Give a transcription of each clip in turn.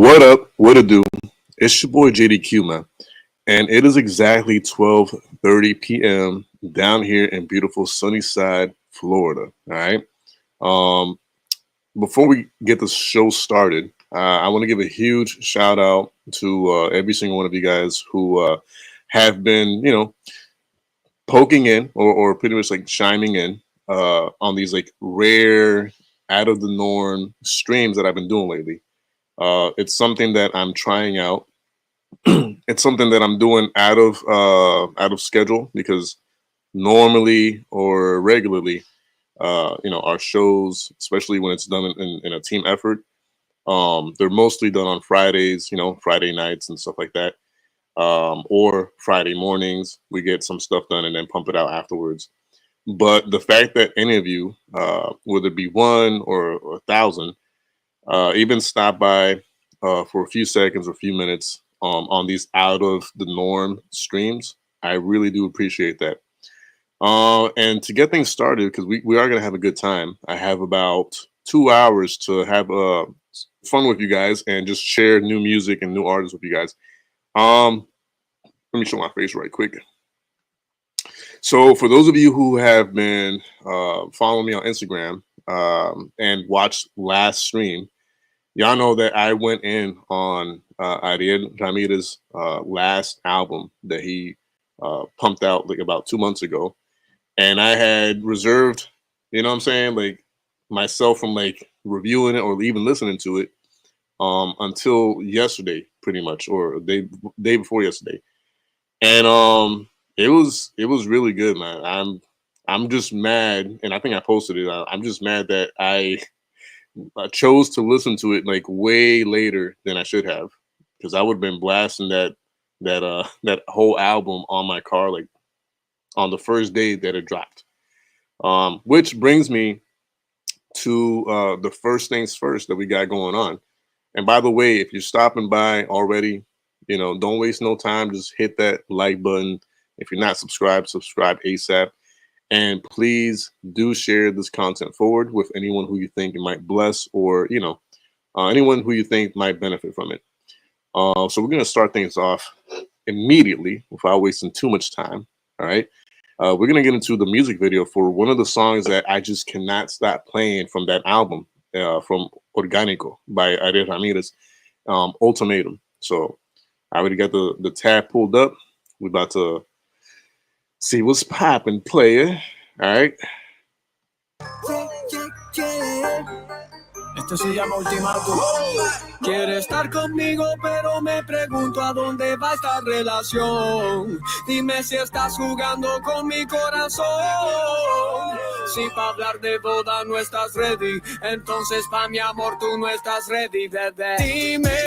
What up? What to do? It's your boy JDQ, man, and it is exactly 12:30 p.m. down here in beautiful Sunnyside, Florida. All right. Um, Before we get the show started, I want to give a huge shout out to every single one of you guys who have been, poking in or pretty much like chiming in on these like rare, out of the norm streams that I've been doing lately. It's something that I'm trying out. It's something that I'm doing out of schedule because normally or regularly, our shows, especially when it's done in a team effort, they're mostly done on Fridays, Friday nights and stuff like that, or Friday mornings. We get some stuff done and then pump it out afterwards. But the fact that any of you, whether it be one or a thousand, even stop by for a few seconds or a few minutes on these out of the norm streams, I really do appreciate that. And to get things started, because we are going to have a good time, I have about 2 hours to have fun with you guys and just share new music and new artists with you guys. Let me show my face right quick. So for those of you who have been following me on Instagram and watched last stream, y'all know that I went in on Ariel Ramirez's last album that he pumped out like about 2 months ago. And I had reserved, like myself from like reviewing it or even listening to it until yesterday, pretty much, or day before yesterday. And it was really good, man. I'm just mad, and I think I posted it. I'm just mad that I chose to listen to it like way later than I should have, because I would have been blasting that whole album on my car like on the first day that it dropped. Which brings me to the first things first that we got going on. And by the way, if you're stopping by already, don't waste no time. Just hit that like button. If you're not subscribed, subscribe ASAP. And please do share this content forward with anyone who you think it might bless, or anyone who you think might benefit from it. So we're gonna start things off immediately without wasting too much time. All right. We're gonna get into the music video for one of the songs that I just cannot stop playing from that album, from Orgánico by Ariel Ramirez, Ultimatum. So I already got the tab pulled up. We're about to see what's popping, player. All right. Esto se llama ultimátum. Quiere estar conmigo, pero me pregunto a dónde va esta relación. Dime si estás jugando con mi corazón. Si pa' hablar de boda no estás ready, entonces pa' mi amor tú no estás ready, bebé. Dime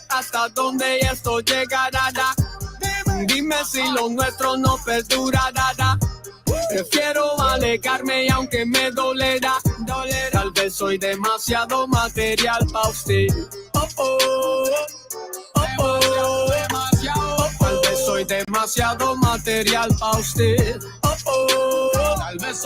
hasta dónde esto llegará. Dime si lo nuestro no perdurará. Prefiero alejarme y aunque me dolerá, tal vez soy demasiado material pa' usted. Tal vez soy demasiado material pa' usted. Tal vez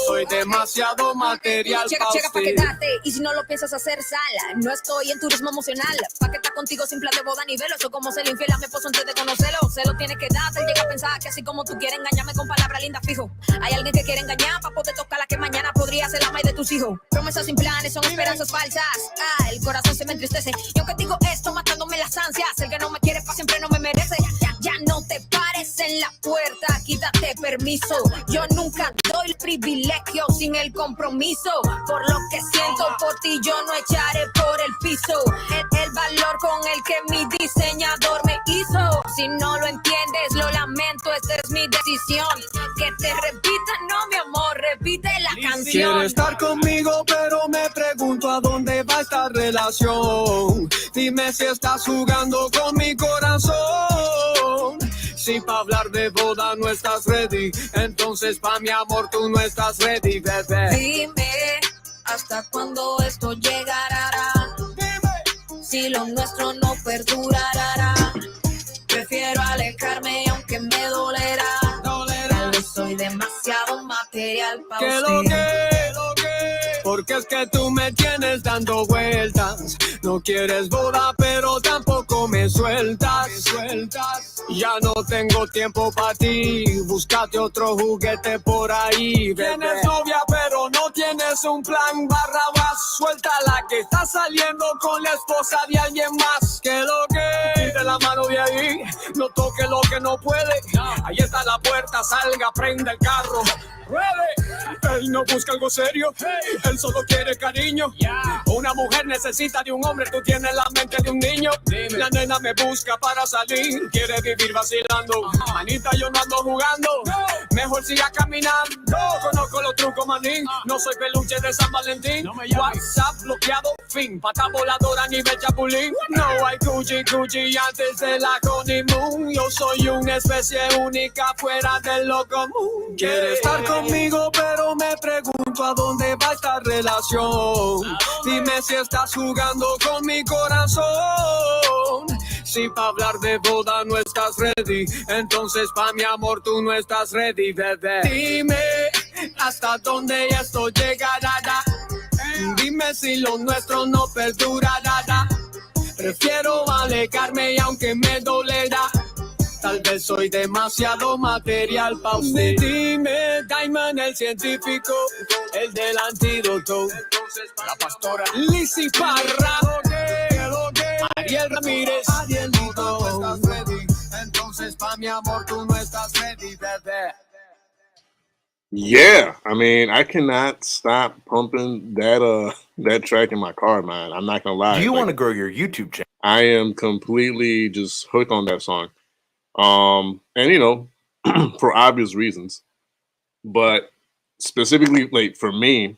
soy demasiado material pa' usted. Llega pa' quedarte, y si no lo piensas hacer, sala. No estoy en turismo emocional, pa' que estar contigo sin plan de boda ni velo. Soy como ser infiel a mi esposo antes de conocerlo. Se lo tiene que dar, él llega a pensar que así como tú quieres engañarme con palabras lindas, fijo. Hay alguien que quiere engañar pa' poder tocar la que mañana podría ser la madre de tus hijos. Promesas sin planes son esperanzas falsas. El corazón se me entristece, y aunque digo esto matándome las ansias, el que no me quiere pa' siempre no me merece. Ya no te pares en la puerta, quítate permiso. Yo nunca doy el privilegio sin el compromiso. Por lo que siento por ti yo no echaré por el piso el valor con el que mi diseñador me hizo. Si no lo entiendes, lo lamento, esta es mi decisión. Que te repita, no mi amor, repite la canción. Quiere estar conmigo, pero me pregunto a dónde va esta relación. Dime si estás jugando con mi corazón. Si pa' hablar de boda no estás ready, entonces pa' mi amor tú no estás ready, bebé. Dime hasta cuándo esto llegará. Si lo nuestro no perdurará. Prefiero alejarme aunque me dolerá. Tal vez soy demasiado material pa' ¿Qué usted. lo que? porque es que tú me tienes dando vueltas. No quieres boda, pero tampoco me sueltas. Ya no tengo tiempo para ti, búscate otro juguete por ahí, bebé. Tienes novia, pero no tienes un plan, Barrabás. Suéltala que estás saliendo con la esposa de alguien más. Que lo que, quite la mano de ahí, no toque lo que no puede. Ahí está la puerta, salga, prenda el carro. Él no busca algo serio, él solo quiere cariño. Una mujer necesita de un hombre, tú tienes la mente de un niño. La nena me busca para salir, quiere vivir vacilando. Manita, yo no ando jugando, mejor siga caminando. Conozco los trucos, manín, no soy peluche de San Valentín. WhatsApp bloqueado, fin, pata voladora nivel chapulín. No hay cuchi antes de la honeymoon. Yo soy una especie única fuera de lo común. Quiere estar conmigo, pero me pregunto a dónde va esta relación. Dime si estás jugando con mi corazón. Si pa' hablar de boda no estás ready, entonces pa' mi amor tú no estás ready, bebé. Dime hasta dónde esto llegará. Dime si lo nuestro no perdurará. Prefiero alejarme y aunque me dolerá. Tal vez soy demasiado material pa' usted. Dime, Diamond, el científico, el del antídoto. La pastora Lizzy Parra, Ariel Ramírez, Arielito. Entonces, pa' mi amor, tú no estás ready, bebé. Yeah, I mean, I cannot stop pumping that track in my car, man. I'm not gonna lie. Do you Like, want to grow your YouTube channel? I am completely just hooked on that song. And you know, for obvious reasons, but specifically, like for me,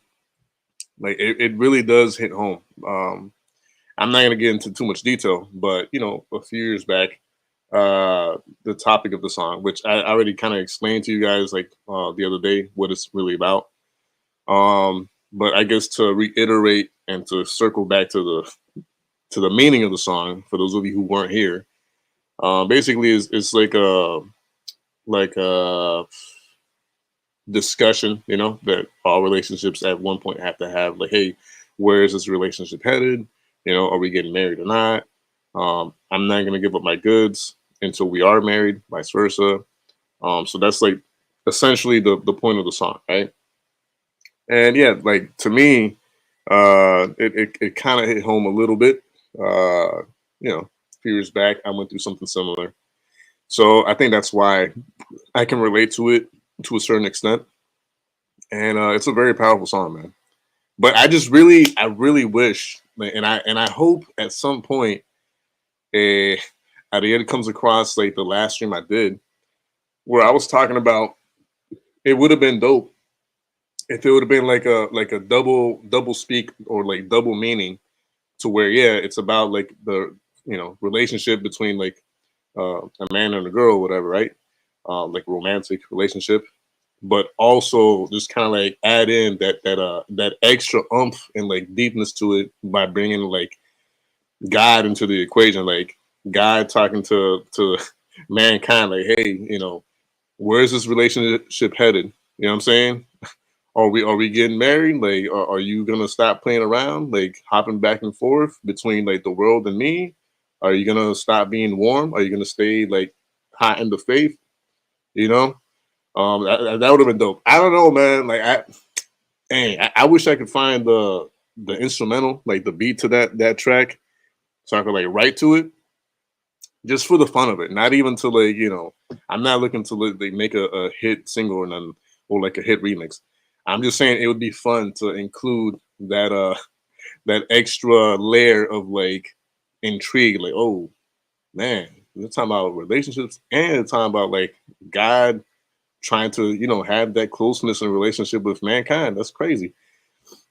like it really does hit home. I'm not gonna get into too much detail, but you know, a few years back, the topic of the song, which I already kind of explained to you guys like the other day, what it's really about. But I guess to reiterate and to circle back to the meaning of the song for those of you who weren't here, basically is it's like a discussion, you know, that all relationships at one point have to have. Like, hey, where is this relationship headed? You know, are we getting married or not? I'm not gonna give up my goods until we are married, vice versa. So that's like essentially the point of the song, right? And yeah, like to me, it kind of hit home a little bit. You know, a few years back, I went through something similar, so I think that's why I can relate to it to a certain extent. And it's a very powerful song, man. But I really wish, like, and I hope at some point, Ariel comes across like the last stream I did, where I was talking about. It would have been dope if it would have been like a double speak or like double meaning, to where yeah, it's about like the you know relationship between like a man and a girl, whatever, right? Like romantic relationship, but also just kind of like add in that extra oomph and like deepness to it by bringing like God into the equation, like God talking to mankind, like, hey, you know, where's this relationship headed? You know what I'm saying? Are we getting married? Like, are you gonna stop playing around, like hopping back and forth between like the world and me? Are you gonna stop being warm? Are you gonna stay like hot in the faith? You know, that would have been dope. I don't know, man. Like, I wish I could find the instrumental, like the beat to that track, so I could like write to it, just for the fun of it. Not even to like you know, I'm not looking to like make a hit single or nothing or like a hit remix. I'm just saying it would be fun to include that extra layer of like intrigue, like, oh man, we're talking about relationships and talking about like God trying to, you know, have that closeness and relationship with mankind. That's crazy.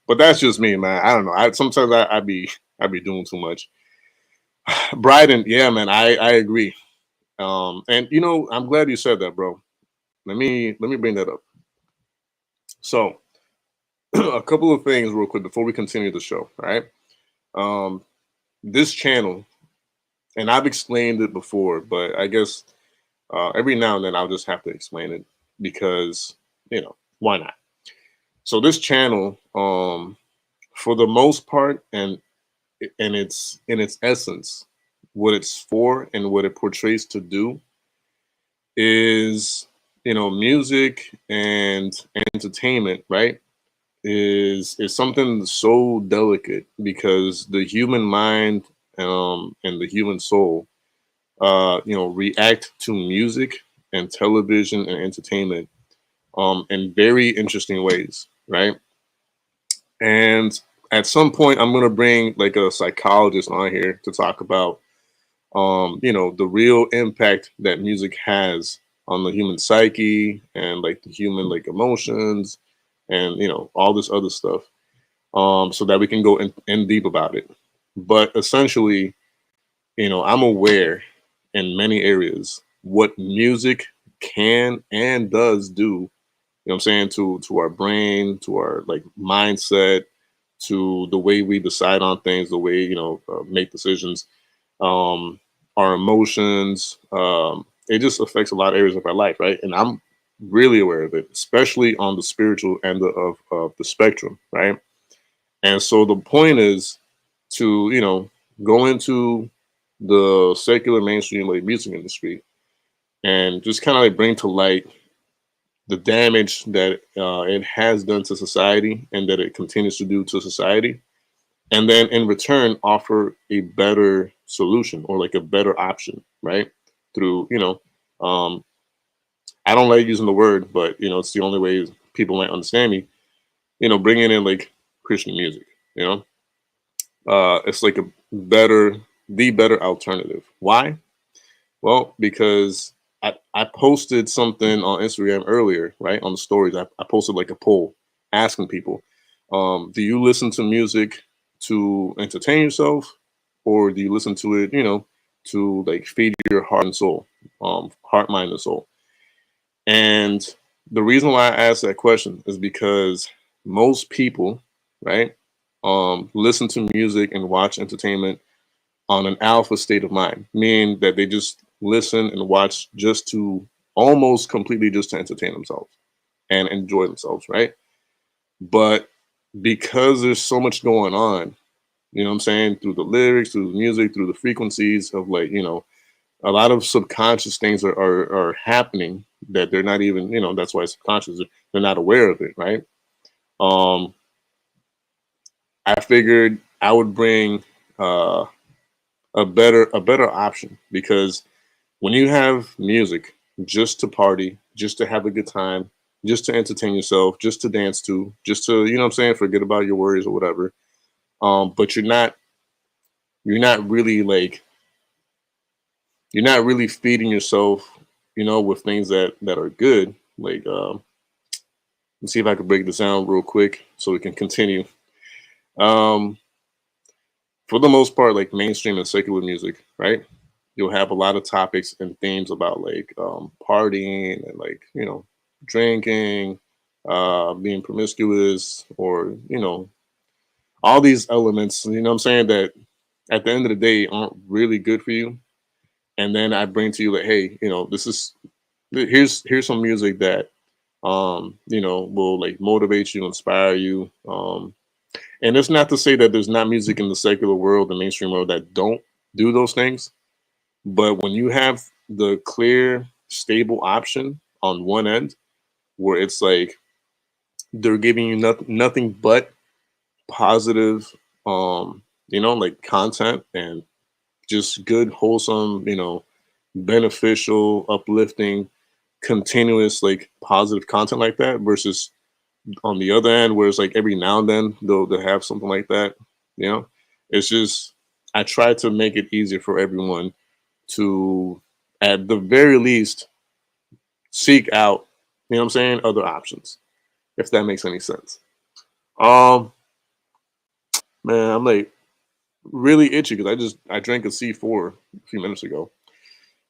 But that's just me, man. I don't know. Sometimes I be doing too much. Bryden, yeah, man, I agree. And you know, I'm glad you said that, bro. Let me bring that up. So a couple of things real quick before we continue the show, all right? This channel, and I've explained it before, but I guess every now and then I'll just have to explain it, because, you know, why not? So this channel, for the most part, and it's in its essence, what it's for and what it portrays to do is, music and entertainment, right? Is something so delicate because the human mind and the human soul react to music and television and entertainment in very interesting ways, right? And at some point, I'm gonna bring like a psychologist on here to talk about, the real impact that music has on the human psyche and like the human like emotions and all this other stuff, so that we can go in deep about it. But essentially, I'm aware in many areas what music can and does do, I'm saying, to our brain, to our like mindset, to the way we decide on things, the way, make decisions, um, our emotions. It just affects a lot of areas of our life, right? And I'm really aware of it, especially on the spiritual end of the spectrum, right? And so the point is to, go into the secular mainstream like music industry and just kind of like bring to light the damage that it has done to society and that it continues to do to society, and then in return offer a better solution or like a better option, right? Through, um, I don't like using the word, but it's the only way people might understand me. Bringing in like Christian music, you know, it's like the better alternative. Why? Well, because I posted something on Instagram earlier, right? On the stories, I posted like a poll asking people, do you listen to music to entertain yourself, or do you listen to it, to like feed your heart and soul, heart, mind, and soul? And the reason why I asked that question is because most people, right, listen to music and watch entertainment on an alpha state of mind, meaning that they just listen and watch just to almost completely just to entertain themselves and enjoy themselves, right? But because there's so much going on, what I'm saying, through the lyrics, through the music, through the frequencies of like, a lot of subconscious things are happening that they're not even, that's why it's subconscious. They're not aware of it, right? Um, I figured I would bring uh, a better option, because when you have music just to party, just to have a good time, just to entertain yourself, just to dance to, just to, what I'm saying, forget about your worries or whatever. But you're not really like, you're not really feeding yourself, with things that are good. Like, let's see if I can break this down real quick so we can continue. Um, for the most part, like mainstream and secular music, right? You'll have a lot of topics and themes about like partying and like, drinking, being promiscuous, or, all these elements, what I'm saying, that at the end of the day aren't really good for you. And then I bring to you like, hey, this is, here's some music that will like motivate you, inspire you. And it's not to say that there's not music in the secular world, the mainstream world, that don't do those things. But when you have the clear, stable option on one end, where it's like they're giving you nothing but positive, like content and just good, wholesome, beneficial, uplifting, continuous, like positive content like that, versus on the other end where it's like every now and then they'll have something like that, you know, it's just, I try to make it easier for everyone to, at the very least, seek out, what I'm saying, other options, if that makes any sense. Um, Man, I'm like really itchy because I drank a C4 a few minutes ago,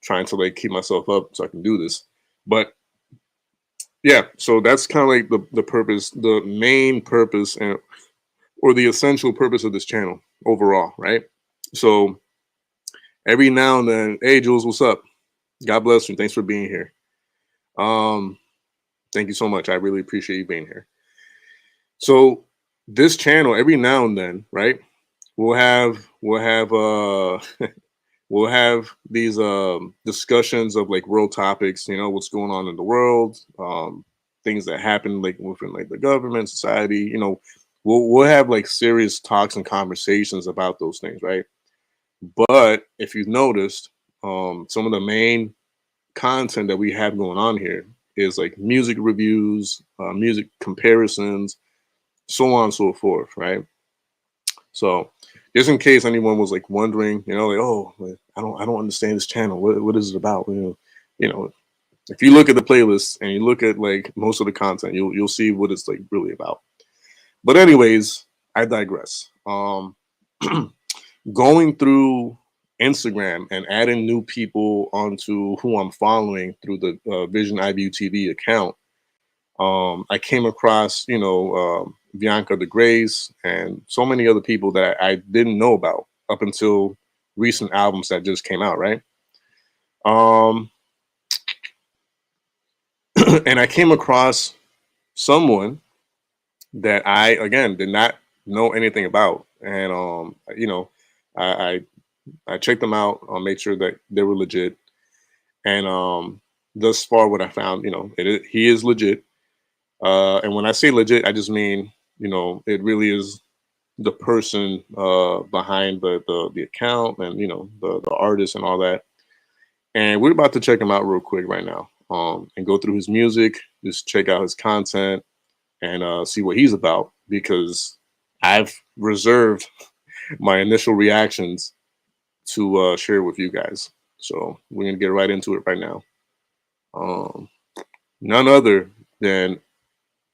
trying to like keep myself up so I can do this. But yeah, so that's kind of like the purpose, the main purpose, and or the essential purpose of this channel overall, right? So every now and then, hey Jules, what's up? God bless you. Thanks for being here. Um, Thank you so much. I really appreciate you being here. So this channel every now and then, right? We'll have we'll have these discussions of like world topics, you know, what's going on in the world, things that happen like within like the government, society, you know, we'll have like serious talks and conversations about those things, right? But if you've noticed, some of the main content that we have going on here is like music reviews, music comparisons, so on and so forth, right? So just in case anyone was like wondering, you know, like, oh, like, I don't understand this channel. What is it about? You know, if you look at the playlist and you look at like most of the content, you'll see what it's like really about. But anyways, I digress. Going through Instagram and adding new people onto who I'm following through the Vision iView TV account, I came across, you know, Bianca the Grace and so many other people that I didn't know about up until recent albums that just came out, right? Um, and I came across someone that I again did not know anything about, and you know, I I checked them out, made sure that they were legit, and thus far, what I found, you know, he is legit. And when I say legit, I just mean, you know, it really is the person behind the account and, you know, the artist and all that. And we're about to check him out real quick right now, and go through his music, just check out his content and see what he's about, because I've reserved my initial reactions to share with you guys. So we're gonna get right into it right now. Um, None other than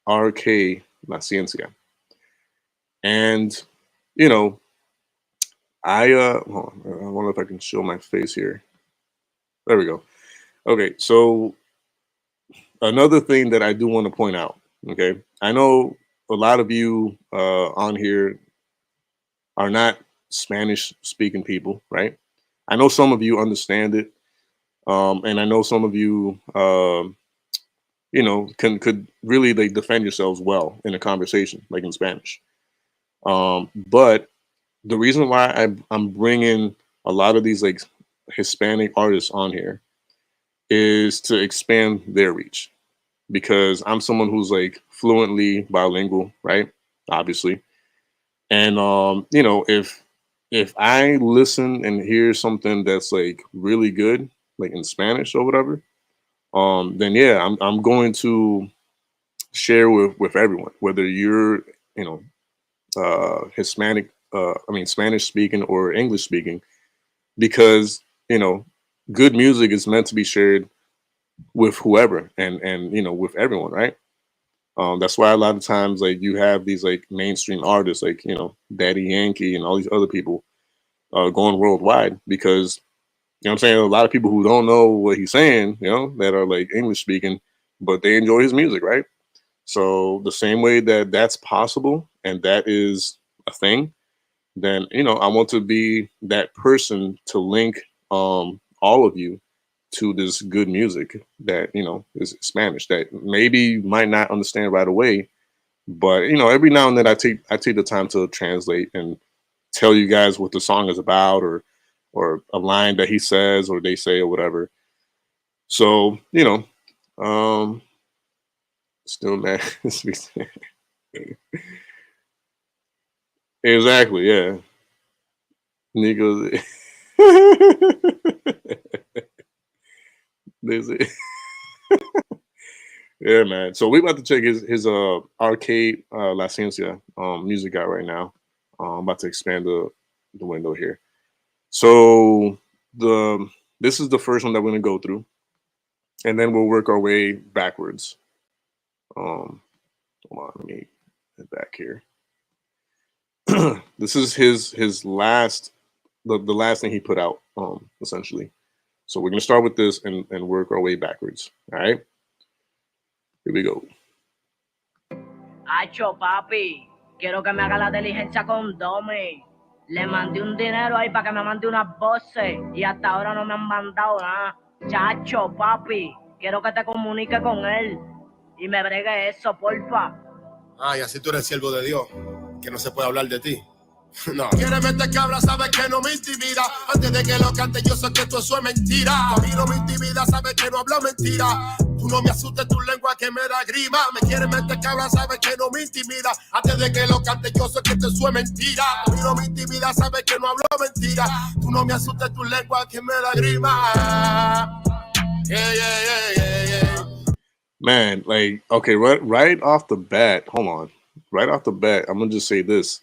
Rk La Ciencia. And you know, hold on, I wonder if I can show my face here. There we go. Okay, so another thing that I do want to point out. Okay, I know a lot of you on here are not Spanish speaking people, right? I know some of you understand it, and I know some of you, you know, could really like defend yourselves well in a conversation, like in Spanish. But the reason why I'm bringing a lot of these like Hispanic artists on here is to expand their reach, because I'm someone who's like fluently bilingual, right? Obviously. And you know, if I listen and hear something that's like really good, like in Spanish or whatever, then yeah, I'm going to share with everyone, whether you're, you know, Hispanic, I mean Spanish speaking or English speaking, because you know, good music is meant to be shared with whoever and you know, with everyone, right? That's why a lot of times like you have these like mainstream artists like, you know, Daddy Yankee and all these other people going worldwide, because you know what I'm saying, a lot of people who don't know what he's saying, you know, that are like English speaking, but they enjoy his music, right? So the same way that that's possible and that is a thing, then you know, I want to be that person to link all of you to this good music that, you know, is Spanish, that maybe you might not understand right away, but you know, every now and then I take the time to translate and tell you guys what the song is about, or a line that he says or they say or whatever. So you know, still mad. Exactly, yeah. Nico. There's it. Yeah, man. So we about to check his Rk La Ciencia music out right now. I'm about to expand the window here. So the this is the first one that we're gonna go through, and then we'll work our way backwards. Um, Hold on, let me get back here. This is his last, the last thing he put out, essentially. So we're gonna start with this and work our way backwards. All right, here we go. Acho, papi, quiero que me haga la diligencia con Domi. Le mandé un dinero ahí para que me mande unas voces y hasta ahora no me han mandado nada. Chacho, papi, quiero que te comunique con él y me bregue eso, porfa. Ah, y así tú eres siervo de Dios. que no se puede hablar de ti. No. Quiere meter cabra, sabes que no me intimida. Antes de que lo cante, yo sé que todo eso es mentira. A mí no me intimida, sabes que no hablo mentira. Tú no me asustes, tu lengua que me da grima. Me quiere meter cabra, sabes que no me intimida. Antes de que lo cante, yo sé que todo eso es mentira. A mí no me intimida, sabes que no hablo mentira. Tú no me asustes, tu lengua que me da grima. Yeah, yeah, yeah, yeah, yeah. Man, like, okay, right off the bat, hold on. Right off the bat, I'm gonna just say this.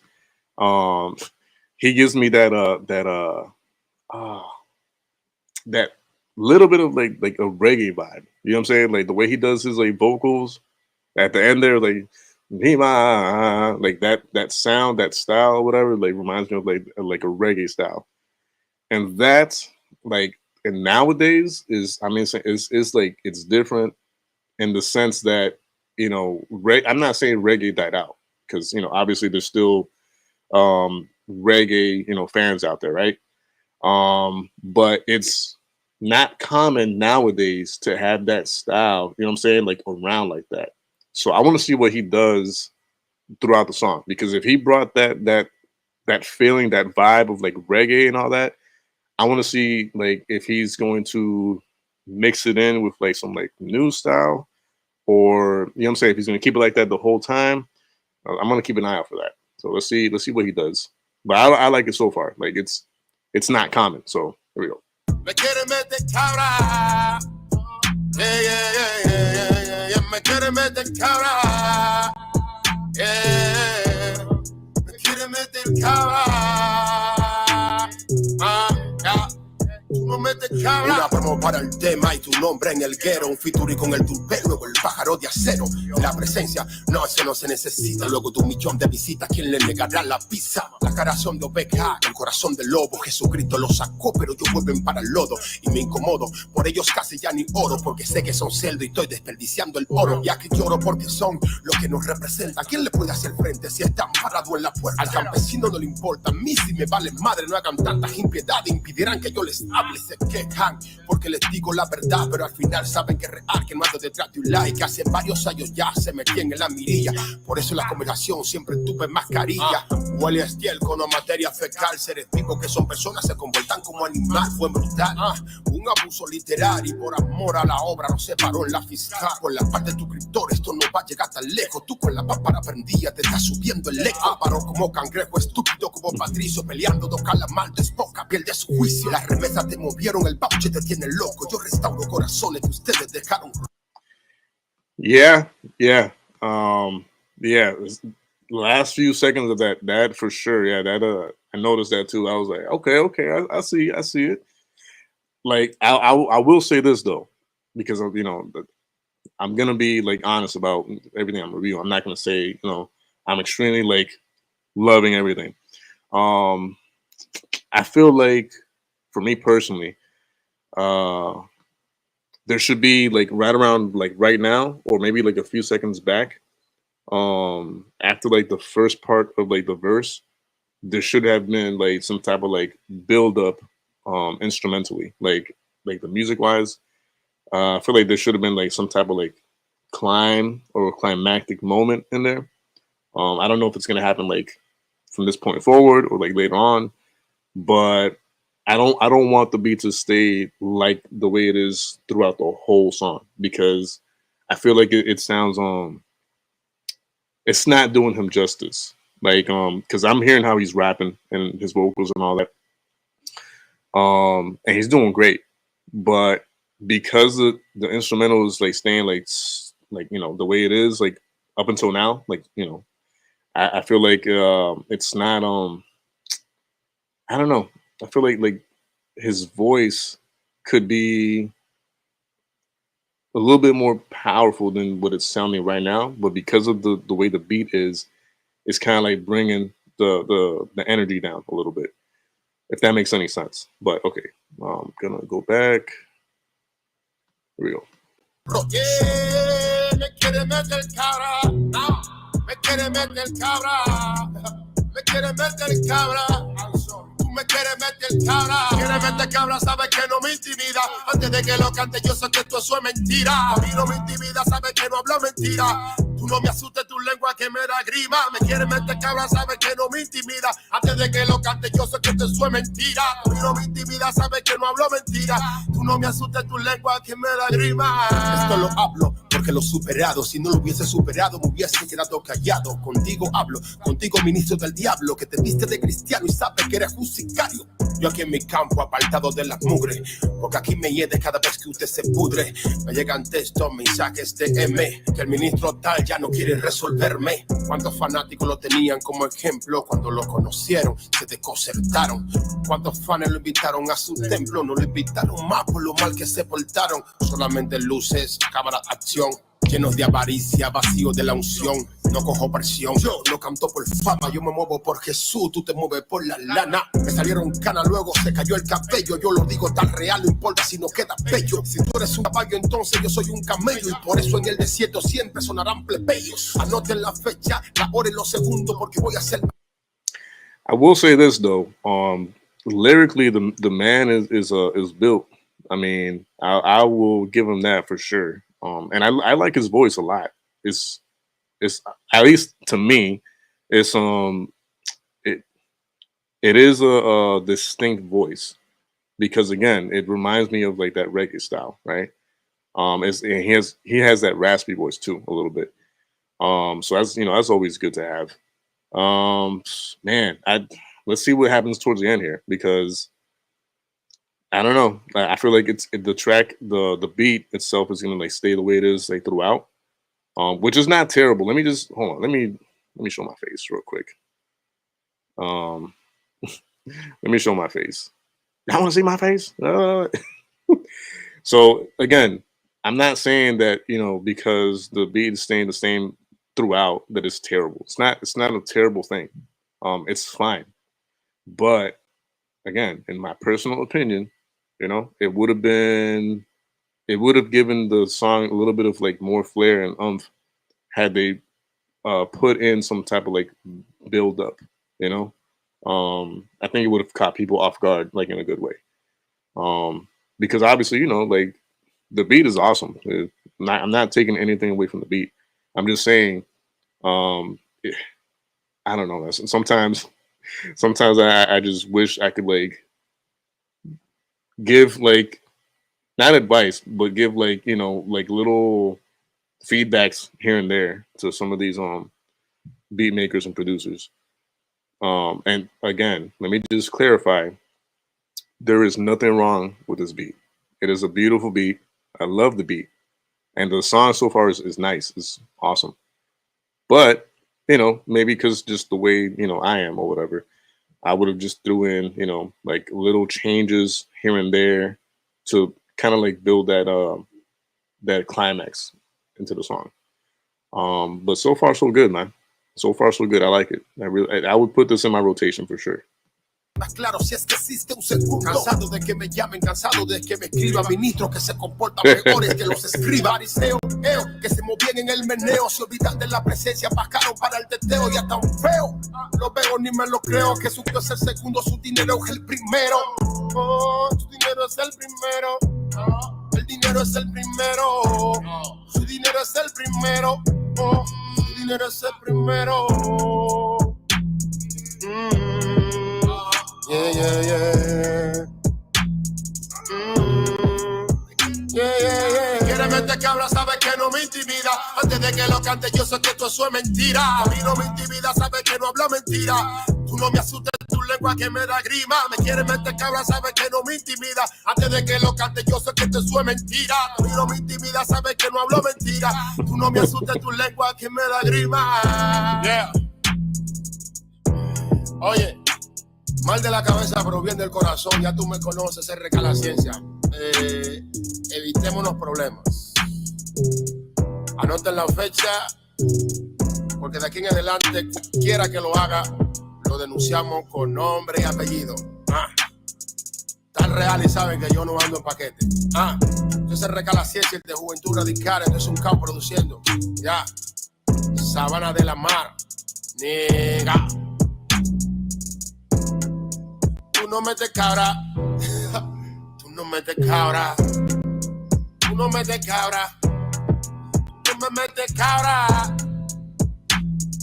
He gives me that little bit of like a reggae vibe. You know what I'm saying? Like the way he does his like vocals at the end there, like that sound, that style, whatever, like reminds me of like a reggae style. And that's like, and nowadays is, I mean, it's like it's different in the sense that, you know, I'm not saying reggae died out, because, you know, obviously there's still reggae, you know, fans out there, right? But it's not common nowadays to have that style, you know what I'm saying, like around like that. So I want to see what he does throughout the song, because if he brought that feeling, that vibe of like reggae and all that, I want to see like if he's going to mix it in with like some like new style, or, you know what I'm saying, if he's going to keep it like that the whole time. I'm going to keep an eye out for that. So let's see what he does. But I like it so far. Like it's not common. So here we go. Me quiere meter cabra. Yeah, yeah, yeah, yeah, yeah, yeah. Me quiere meter cabra. Yeah. Me quiere meter cabra. Yeah. Una promo para el tema y tu nombre en el guero. Un featuring con el turbel, luego el pájaro de acero. La presencia, no, eso no se necesita. Luego de 1 millón de visitas, ¿quién le negará la pizza? La cara son de oveja, el corazón del lobo. Jesucristo lo sacó, pero ellos vuelven para el lodo. Y me incomodo, por ellos casi ya ni oro, porque sé que son cerdo y estoy desperdiciando el oro. Ya que lloro porque son lo que nos representan. ¿Quién le puede hacer frente si están parados en la puerta? Al campesino no le importa, a mí si me vale madre. No hagan tantas impiedades, impedirán que yo les hable. Se quejan porque les digo la verdad, pero al final saben que es real, que no ando detrás de un like. Hace varios años ya se metían en la mirilla, por eso en la conversación siempre tuve mascarilla. Huele a estiércol, no materia fecal. Seres vivos que son personas se comportan como animal. Fue brutal, un abuso literal, y por amor a la obra nos separó en la fiscal. Con la parte de tu escritor esto no va a llegar tan lejos. Tú con la pápara prendida te estás subiendo el eco. Paró como cangrejo, estúpido como Patricio, peleando 2 calamar, despoca, pierde su juicio. Las remesas te movieron, el bauche te tiene loco. Yo restauro corazones que ustedes dejaron. Yeah. Last few seconds of that for sure. Yeah, that I noticed that too. I was like, okay, I see it. Like I will say this though, because of, you know, I'm gonna be like honest about everything I'm reviewing. I'm not gonna say, you know, I'm extremely like loving everything. I feel like, for me personally, there should be like right around like right now, or maybe like a few seconds back, after like the first part of like the verse, there should have been like some type of like build up instrumentally, like the music wise. I feel like there should have been like some type of like climb or climactic moment in there. I don't know if it's gonna happen like from this point forward or like later on, but I don't want the beat to stay like the way it is throughout the whole song, because I feel like it sounds it's not doing him justice. Like because I'm hearing how he's rapping and his vocals and all that. And he's doing great, but because the instrumental is like staying like you know, the way it is like up until now, like, you know, I feel like it's not I don't know. I feel like his voice could be a little bit more powerful than what it's sounding right now, but because of the way the beat is, it's kind of like bringing the energy down a little bit, if that makes any sense. But okay, I'm gonna go back. Here we go. Me quiere meter cabra, no. Me quiere meter cabra, me quiere meter cabra. Tú me quieres meter cabra, quieres meter cabra, sabes que no me intimida. Antes de que lo cante yo sé que todo eso es mentira. A mí no me intimida, sabes que no hablo mentira. Tú no me asustes tu lengua que me da grima. Me quieres meter cabra, sabes que no me intimida. Antes de que lo cante yo sé que te suena mentira. Tú no me intimida, sabes que no hablo mentira. Tú no me asustes tu lengua que me da grima. Esto lo hablo porque lo he superado. Si no lo hubiese superado me hubiese quedado callado. Contigo hablo, contigo ministro del diablo, que te viste de cristiano y sabes que eres un sicario. Yo aquí en mi campo apartado de la mugre, porque aquí me hiede cada vez que usted se pudre. Me llegan textos, mensajes de M, que el ministro tal ya no quiere resolverme. Cuántos fanáticos lo tenían como ejemplo, cuando lo conocieron se desconcertaron. Cuántos fans lo invitaron a su templo, no lo invitaron más por lo mal que se portaron. Solamente luces, cámara, acción, llenos de avaricia, vacío de la unción. No cojo presión, yo no canto por fama, yo me muevo por Jesús, tú te mueves por la lana. Me salieron canas, luego se cayó el cabello. Yo lo digo tan real, no importa si no queda bello. Si tú eres un caballo, entonces yo soy un camello. Y por eso en el desierto siempre sonarán plebeyos. Anoten la fecha, la hora y los segundos, porque voy a hacer. I will say this though, lyrically, the man is built. I mean, I will give him that for sure. And I like his voice a lot. It's at least to me, it's it is a distinct voice, because again, it reminds me of like that reggae style, right? And he has that raspy voice too a little bit. So that's always good to have. Man, let's see what happens towards the end here, because I don't know. I feel like the track, the beat itself is gonna like stay the way it is like throughout, which is not terrible. Let me just hold on. Let me show my face real quick. Let me show my face. Y'all want to see my face? So again, I'm not saying that because the beat is staying the same throughout that it's terrible. It's not a terrible thing. It's fine. But again, in my personal opinion, it would have given the song a little bit of like more flair and oomph had they put in some type of like build up, I think it would have caught people off guard, like in a good way. Because obviously, like the beat is awesome. I'm not taking anything away from the beat. I'm just saying, I don't know. Sometimes I just wish I could like give like not advice, but give like like little feedbacks here and there to some of these beat makers and producers. And again, let me just clarify: there is nothing wrong with this beat. It is a beautiful beat. I love the beat, and the song so far is nice. It's awesome. But maybe because just the way I am or whatever, I would have just threw in like little changes here and there to kind of like build that climax into the song. But so far so good, man. So far so good. I like it. I would put this in my rotation for sure. Más claro si es que existe un segundo. Cansado de que me llamen, cansado de que me escriban ministros que se comportan mejores que los escribas. Fariseo, que se movían en el meneo, se olvidan de la presencia, bajaron para el teteo y hasta un feo. Lo veo ni me lo creo, que su Dios es el segundo, su dinero es el primero. Oh, su dinero es el primero. El dinero es el primero. Su dinero es el primero. Oh, su dinero es el primero. Yeah, yeah, yeah. Yeah, yeah, yeah. Quieres mente cabra, sabes que no me intimida. Antes de que lo cante, yo sé que todo eso es mentira. A mí no me intimida, sabes que no hablo mentira. Tú no me asustes tu lengua que me da grima. Me quieres mente cabra, sabes que no me intimida. Antes de que lo cante, yo sé que todo eso es mentira. A mí no me intimida, sabes que no hablo mentira. Tú no me asustes tu lengua que me da grima. Yeah. Oye. Mal de la cabeza, pero bien del corazón. Ya tú me conoces, Rk La Ciencia. Evitémonos problemas. Anoten la fecha, porque de aquí en adelante, cualquiera que lo haga, lo denunciamos con nombre y apellido. Tan real y saben que yo no ando en paquete. Yo soy Rk La Ciencia, el de Juventud Radical. Esto es un campo produciendo. Ya. Sabana de la Mar. Nega. Tú no metes cabra, tú no metes cabra, tú no metes cabra, tú me metes cabra.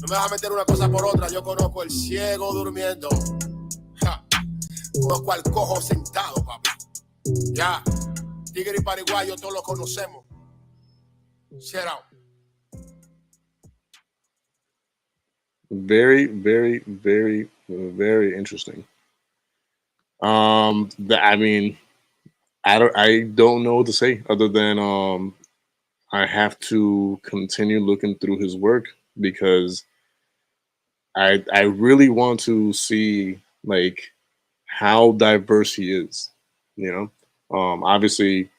me vas a meter una cosa por otra. Yo conozco el ciego durmiendo. Ja. Conozco al cojo sentado, papi. Ya. Tigre y pariguayo, todos lo conocemos. Shout out. Very, very, very, very interesting. I mean, I don't know what to say other than I have to continue looking through his work because I really want to see like how diverse he is. You know, obviously,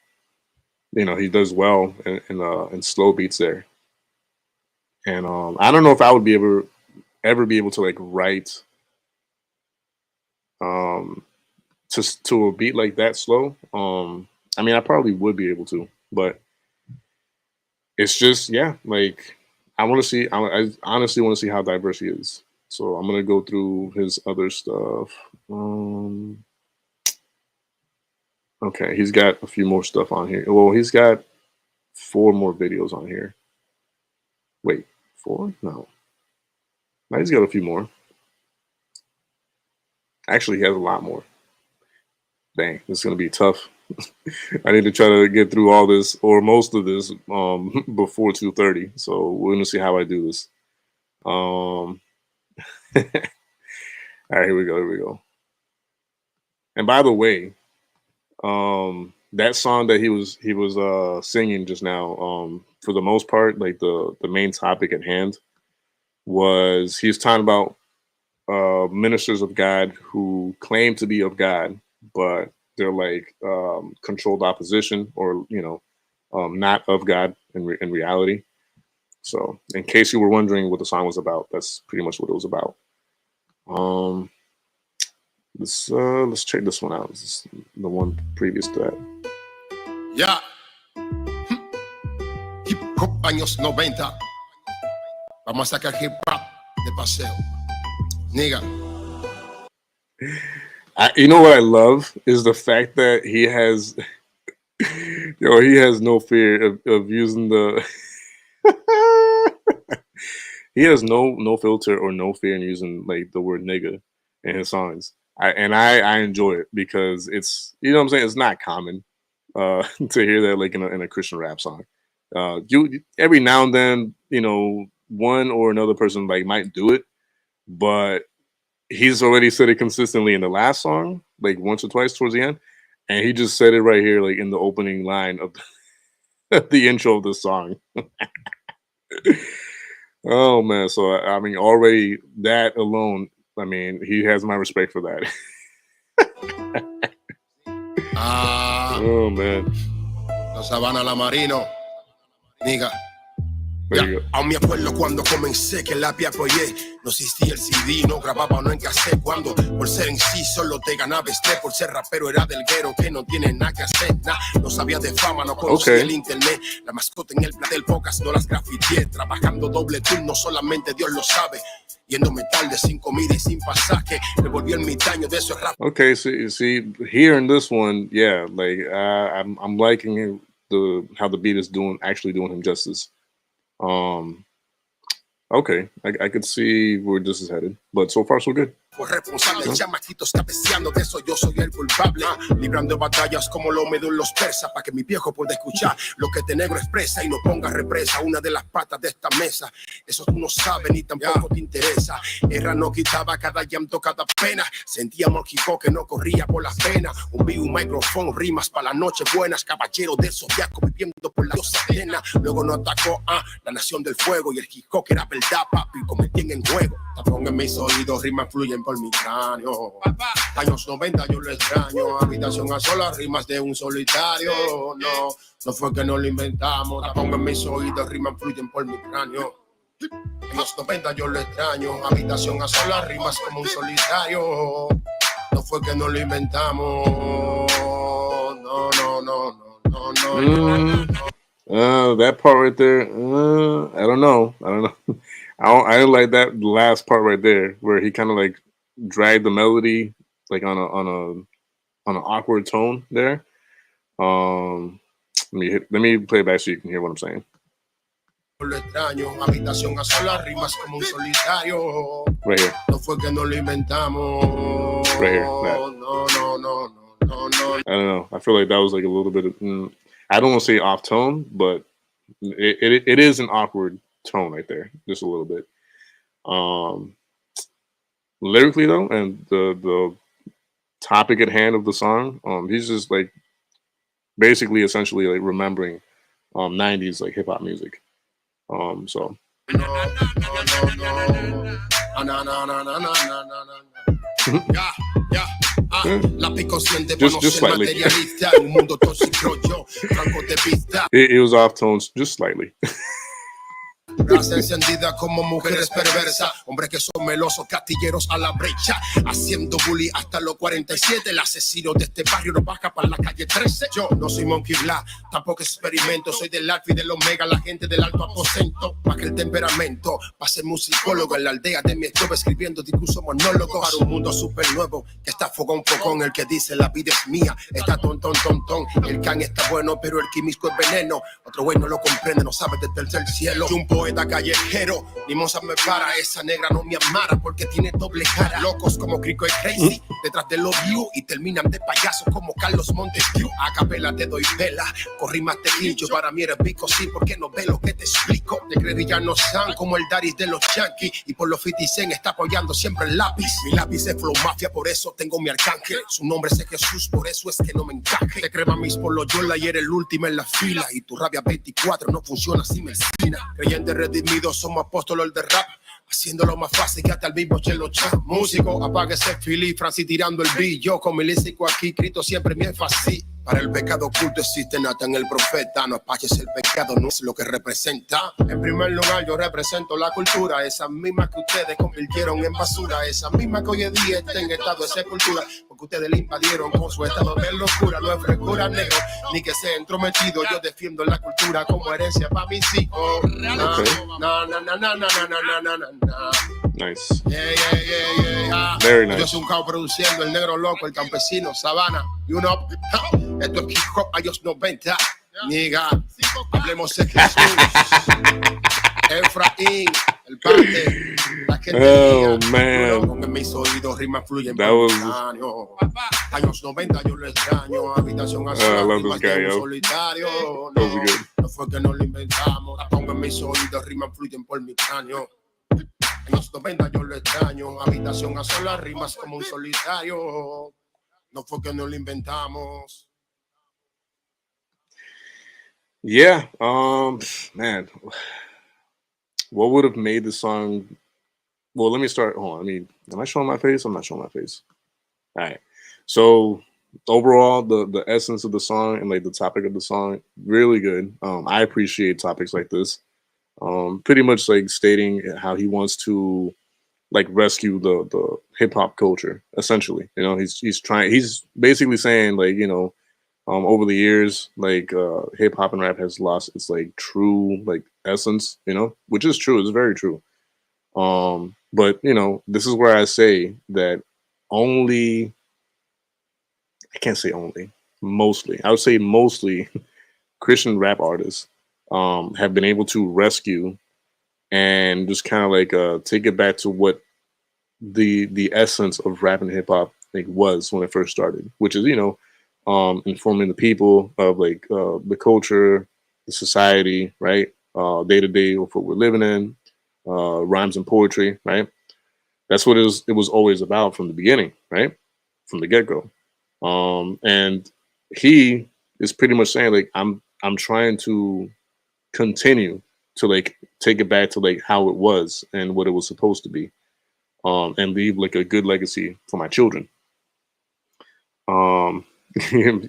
you know he does well in slow beats there, and I don't know if I would be ever be able to like write um to a beat like that slow. I mean, I probably would be able to, but it's just yeah, like I want to see. I honestly want to see how diverse he is. So I'm gonna go through his other stuff. Um, okay, he's got a few more stuff on here. Well, he's got 4 more videos on here. Wait, 4? No, he's got a few more. Actually, he has a lot more. Dang, this is gonna be tough. I need to try to get through all this or most of this before 2:30. So we're gonna see how I do this. All right, here we go. Here we go. And by the way, that song that he was singing just now, for the most part, like the main topic at hand was he's talking about ministers of God who claim to be of God, but they're like controlled opposition or not of God in reality. So, in case you were wondering what the song was about, that's pretty much what it was about. Um, let's check this one out. This is the one previous to that. Ya. Hip hop años 90. Vamos a sacar hip hop de paseo. Nigga. You know what I love is the fact that he has, he has no fear of using the. He has no filter or no fear in using like the word nigga in his songs. I enjoy it because it's what I'm saying, it's not common to hear that like in a Christian rap song. You every now and then, one or another person like might do it, but he's already said it consistently in the last song, like once or twice towards the end, and he just said it right here, like in the opening line of the intro of the song. Oh man, so I mean, already that alone, I mean, he has my respect for that. Oh man, Los Habana La Marino. Nigga. there Ya, you go. aún me acuerdo cuando comencé que la apoyé. No existía el CD, no grababa, no encasé. Cuando por ser en sí solo te ganaba estrés. Por ser rapero era del guero que no tiene nada que hacer. No sabía de fama, no conocía el internet. La mascota en el plantel, pocas no las grafiteé. Trabajando doble turno, solamente Dios lo sabe. Yendo metal de 5,000 y sin pasaje. Me volvió el mitaño de esos rap. Okay, so you see here in this one, yeah, like I'm liking how the beat is actually doing him justice. Okay, I could see where this is headed, but so far so good. Fue responsable, el chamaquito está deseando de eso, yo soy el culpable. Librando batallas como lo medo en los persas, para que mi viejo pueda escuchar lo que te negro expresa y no ponga represa una de las patas de esta mesa. Eso tú no sabes ni tampoco te interesa. Erra no quitaba cada llanto, cada pena. Sentíamos el que no corría por las penas. Un micrófono, rimas para las noches buenas. Caballero del zodiaco viviendo por la diosa ajena. Luego nos atacó la nación del fuego y el que era verdad, papi, convertían en juego. Tapón en mis oídos, rimas fluyen por mi cráneo. Años 90 yo lo extraño. Habitación a solas, rimas de un solitario. No fue que no lo inventamos. Tapón en mis oídos, rimas fluyen por mi cráneo. En los 90 yo lo extraño. Habitación a solas, rimas como un solitario. No fue que no lo inventamos. No. That part right there, I don't know. I didn't like that last part right there where he kind of like dragged the melody like on an awkward tone there. Let me play it back so you can hear what I'm saying. lo extraño, habitación a solas, rimas como un solitario. Right here. No fue que no lo inventamos. Right here. That. No. I don't know. I feel like that was like a little bit of, I don't want to say off tone, but it is an awkward tone right there, just a little bit. Lyrically though, and the topic at hand of the song, he's just like basically essentially like remembering 90s like hip hop music. So just slightly. It was off tones just slightly. Raza encendida como mujeres perversas, hombres que son melosos, castilleros a la brecha, haciendo bully hasta los 47. El asesino de este barrio no baja para la calle 13. Yo no soy Monkey Black, tampoco experimento, soy del alfa y del omega, la gente del alto aposento. Más que el temperamento, para ser musicólogo en la aldea de mi estuve escribiendo discursos monólogos para un mundo súper nuevo que está fogón. El que dice la vida es mía, está ton. El can está bueno, pero el químico es veneno. Otro güey no lo comprende, no sabe desde el cielo. Y un poeta callejero, ni moza me para, esa negra no me amara porque tiene doble cara. Locos como Crico y Crazy, detrás de los views y terminan de payasos como Carlos Montesquieu. A capela te doy vela, corrí más te hincho, para mí eres pico, sí, porque no ve lo que te explico. De crevillanos san como el Daris de los Yankees y por los 50 Cent está apoyando siempre el lápiz. Mi lápiz es Flow Mafia, por eso tengo mi arcángel. Su nombre es Jesús, por eso es que no me encaje. Te crema mis por los Yola y eres el último en la fila y tu rabia 24 no funciona sin medicina. Creyente redimidos, somos apóstolos del rap, haciéndolo más fácil que hasta el mismo Chelo Chan. Músico, apáguese Philly, Francis tirando el beat. Yo con mi lírico aquí, Cristo siempre mi énfasis. Para el pecado oculto existe Nathan el profeta. No apaches el pecado, no es lo que representa. En primer lugar yo represento la cultura, esas mismas que ustedes convirtieron en basura, esas mismas que hoy en día están en estado de sepultura, porque ustedes le invadieron con su estado de locura. No es frescura negro, ni que sea entrometido. Yo defiendo la cultura como herencia para mis hijos. Nice. Yeah. Very nice. Yo soy un caos produciendo, el negro loco, el campesino, Sabana, you know. Esto es hip hop años 90. Niga, hablemos de Jesús. Efraín, el padre. Oh man. Con mis oídos rimas fluyen. That was años 90 yo lo extraño. Habitación azul. I love this guy, yo. Solitario. That was good. No fue que no lo inventamos. Pongo en mis oídos rimas fluyen por mi cráneo. En los 90 yo lo extraño, habitación a solas, rimas como un solitario. No fue que no lo inventamos. Yeah, man, what would have made the song? Well, let me start. Hold on. I mean, am I showing my face? I'm not showing my face. All right. So overall, the essence of the song and like the topic of the song, really good. I appreciate topics like this. Pretty much like stating how he wants to like rescue the hip hop culture, essentially. You know, he's basically saying like, you know, over the years, like hip hop and rap has lost its like true like essence, you know, which is true. It's very true. But you know, this is where I say that only, I can't say only, mostly, I would say mostly Christian rap artists have been able to rescue and just kind of like take it back to what the essence of rap and hip hop like was when it first started, which is, you know, informing the people of like the culture, the society, right, day to day of what we're living in, rhymes and poetry, right. That's what it was always about from the beginning, right, from the get go. And he is pretty much saying like I'm trying to continue to like take it back to like how it was and what it was supposed to be, and leave like a good legacy for my children.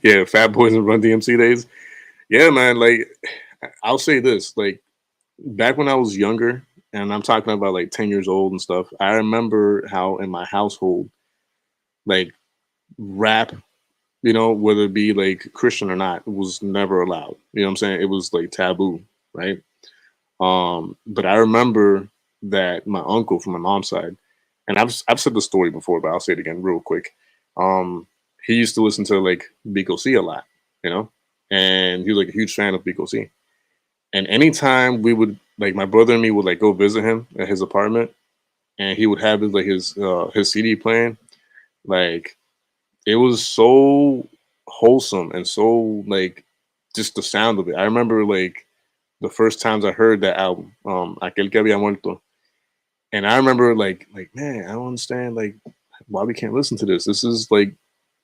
Yeah, Fat Boys and Run DMC days. Yeah, man. Like, I'll say this: like, back when I was younger, and I'm talking about like 10 years old and stuff. I remember how in my household, like, rap, you know, whether it be like Christian or not, was never allowed. You know what I'm saying? It was like taboo, right? But I remember that my uncle from my mom's side, and I've said the story before, but I'll say it again real quick. He used to listen to like Biko C a lot, you know, and he was like a huge fan of Biko C. And anytime we would like my brother and me would like go visit him at his apartment, and he would have his CD playing. Like it was so wholesome and so like just the sound of it. I remember like the first times I heard that album, Aquel que había muerto, and I remember like man, I don't understand like why we can't listen to this. This is like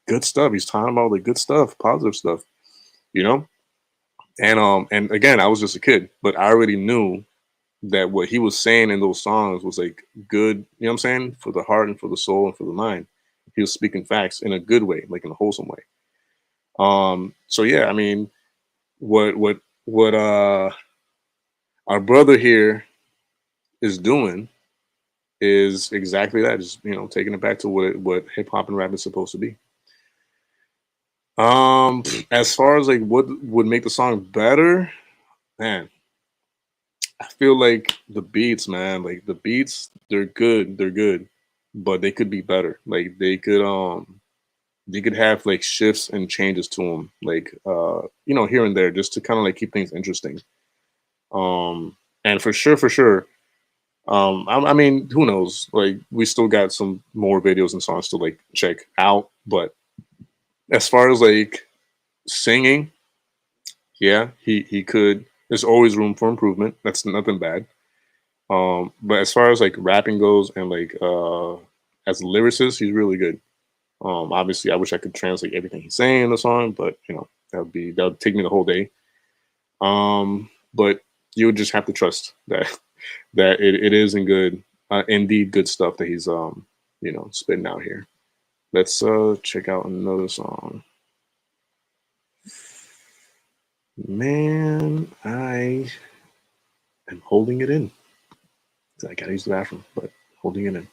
good stuff. He's talking about like good stuff, positive stuff, you know. And again, I was just a kid, but I already knew that what he was saying in those songs was like good. You know what I'm saying? For the heart and for the soul and for the mind. He was speaking facts in a good way, like in a wholesome way. So yeah, I mean, what our brother here is doing is exactly that. Just taking it back to what hip hop and rap is supposed to be. As far as like what would make the song better, man, I feel like the beats, man, like the beats, they're good, but they could be better. Like they could have like shifts and changes to them, like here and there, just to kind of like keep things interesting. And for sure, I mean, who knows? Like we still got some more videos and songs to like check out, but as far as like singing, yeah, he could. There's always room for improvement. That's nothing bad. But as far as like rapping goes and like as a lyricist, he's really good. Obviously, I wish I could translate everything he's saying in the song, but that would take me the whole day. But you would just have to trust that it is indeed good stuff that he's spitting out here. Let's check out another song. Man, I am holding it in. I gotta use the bathroom, but holding it in.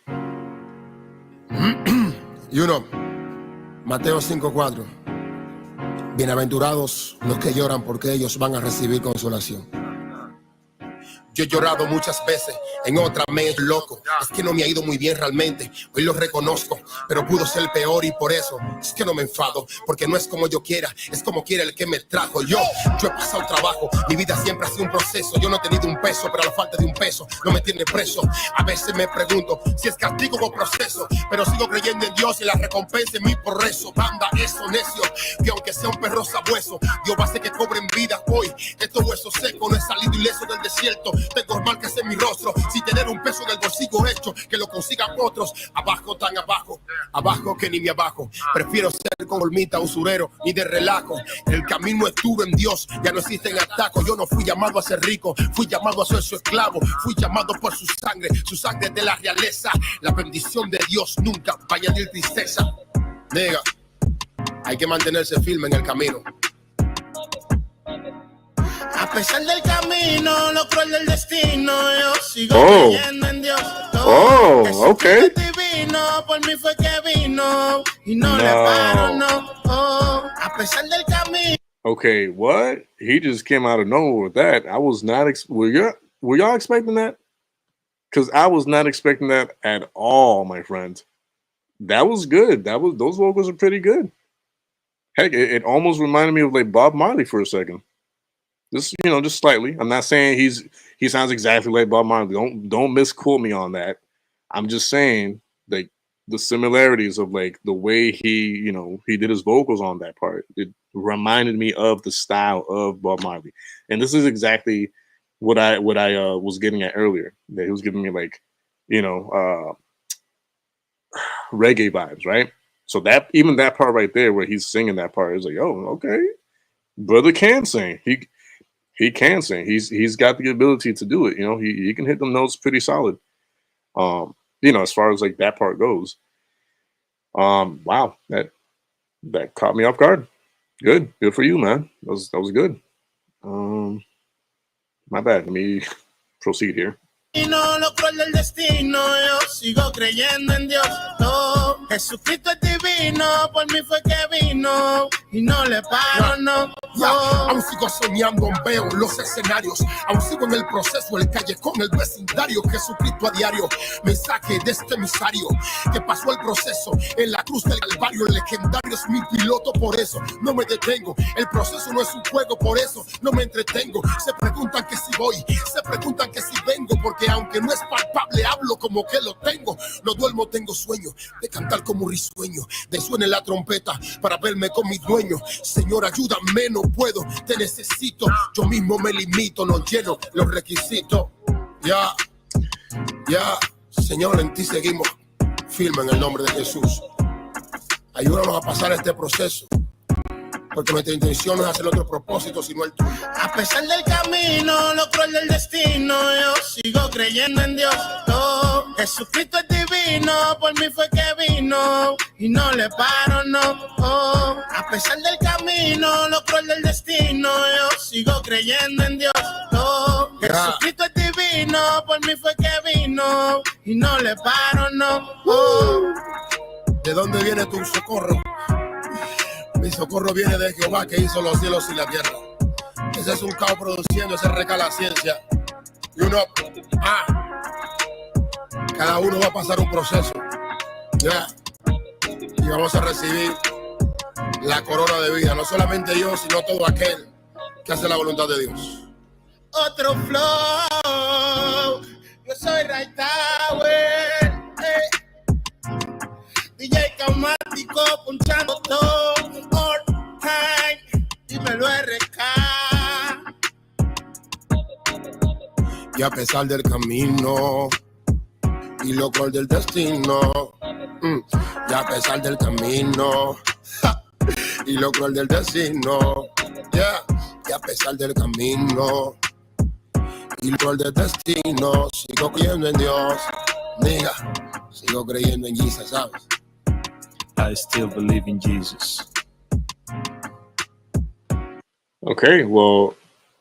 Mateo 5:4. Bienaventurados los que lloran, porque ellos van a recibir consolación. Yo he llorado muchas veces, en otras me he loco. Es que no me ha ido muy bien realmente, hoy lo reconozco, pero pudo ser peor y por eso es que no me enfado, porque no es como yo quiera, es como quiera el que me trajo. Yo he pasado trabajo, mi vida siempre ha sido un proceso. Yo no he tenido un peso, pero a la falta de un peso no me tiene preso. A veces me pregunto si es castigo o proceso, pero sigo creyendo en Dios y la recompensa en mí por rezo. Banda, eso necio, que aunque sea un perro sabueso, Dios va a hacer que cobren vida hoy. Estos huesos secos, no he salido ileso del desierto. Tengo marcas en mi rostro, sin tener un peso en el bolsillo hecho, que lo consigan otros. Abajo, tan abajo, abajo que ni me abajo. Prefiero ser con hormita, usurero, ni de relajo. El camino es duro en Dios, ya no existen atajos. Yo no fui llamado a ser rico, fui llamado a ser su esclavo. Fui llamado por su sangre de la realeza. La bendición de Dios nunca va a añadir tristeza. Nega, hay que mantenerse firme en el camino. A pesar del camino, lo cruel del destino, yo sigo creyendo en Dios. Okay. Divino, por mí fue que vino y no le paro, no. A pesar del camino. Okay, what? He just came out of nowhere with that. I was not. Were y'all expecting that? Because I was not expecting that at all, my friend. That was good. Those vocals are pretty good. Heck, it almost reminded me of like Bob Marley for a second. Just just slightly. I'm not saying he sounds exactly like Bob Marley. Don't misquote me on that. I'm just saying like the similarities of like the way he did his vocals on that part. It reminded me of the style of Bob Marley, and this is exactly what I was getting at earlier. That he was giving me like reggae vibes, right? So that even that part right there where he's singing that part is like, oh, okay, brother can sing. He can sing. He's got the ability to do it. He can hit them notes pretty solid. As far as like that part goes. Wow, that caught me off guard. Good for you, man. That was good. My bad. Let me proceed here. Y no lo cruel del destino, yo sigo creyendo en Dios. Jesucristo es divino, por mí fue que vino y no le paro, no. Aún sigo soñando, veo los escenarios, aún sigo en el proceso, el callejón, el vecindario. Jesucristo a diario, mensaje de este emisario que pasó el proceso en la cruz del Calvario. El legendario es mi piloto, por eso no me detengo. El proceso no es un juego, por eso no me entretengo. Se preguntan que si voy, se preguntan que si vengo, porque aunque no es palpable, hablo como que lo tengo. No duermo, tengo sueño de cantar como risueño, de suene la trompeta para verme con mi dueño. Señor, ayúdame, no puedo, te necesito. Yo mismo me limito, no lleno los requisitos. Ya, Señor, en ti seguimos firme en el nombre de Jesús. Ayúdanos a pasar este proceso, porque nuestra intención no es hacer otro propósito, sino el tuyo. A pesar del camino, lo cruel del destino, yo sigo creyendo en Dios. Oh, Jesucristo es divino, por mí fue que vino y no le paro, no. Oh, a pesar del camino, lo cruel del destino, yo sigo creyendo en Dios. Oh, Jesucristo es divino, por mí fue que vino y no le paro, no. Oh. ¿De dónde viene tu socorro? Mi socorro viene de Jehová, que hizo los cielos y la tierra. Ese es un caos produciendo, ese Rk La Ciencia. Y uno, cada uno va a pasar un proceso. Ya. Y vamos a recibir la corona de vida. No solamente yo, sino todo aquel que hace la voluntad de Dios. Otro flow, yo soy Right Tower, DJ Caumático punchando todo, all time, dímelo RK. Y a pesar del camino y lo cruel del destino, y a pesar del camino y lo cruel del destino, y a pesar del camino y lo cruel del destino, sigo creyendo en Dios, nigga, sigo creyendo en Jesus, ¿sabes? I still believe in Jesus. Okay, well,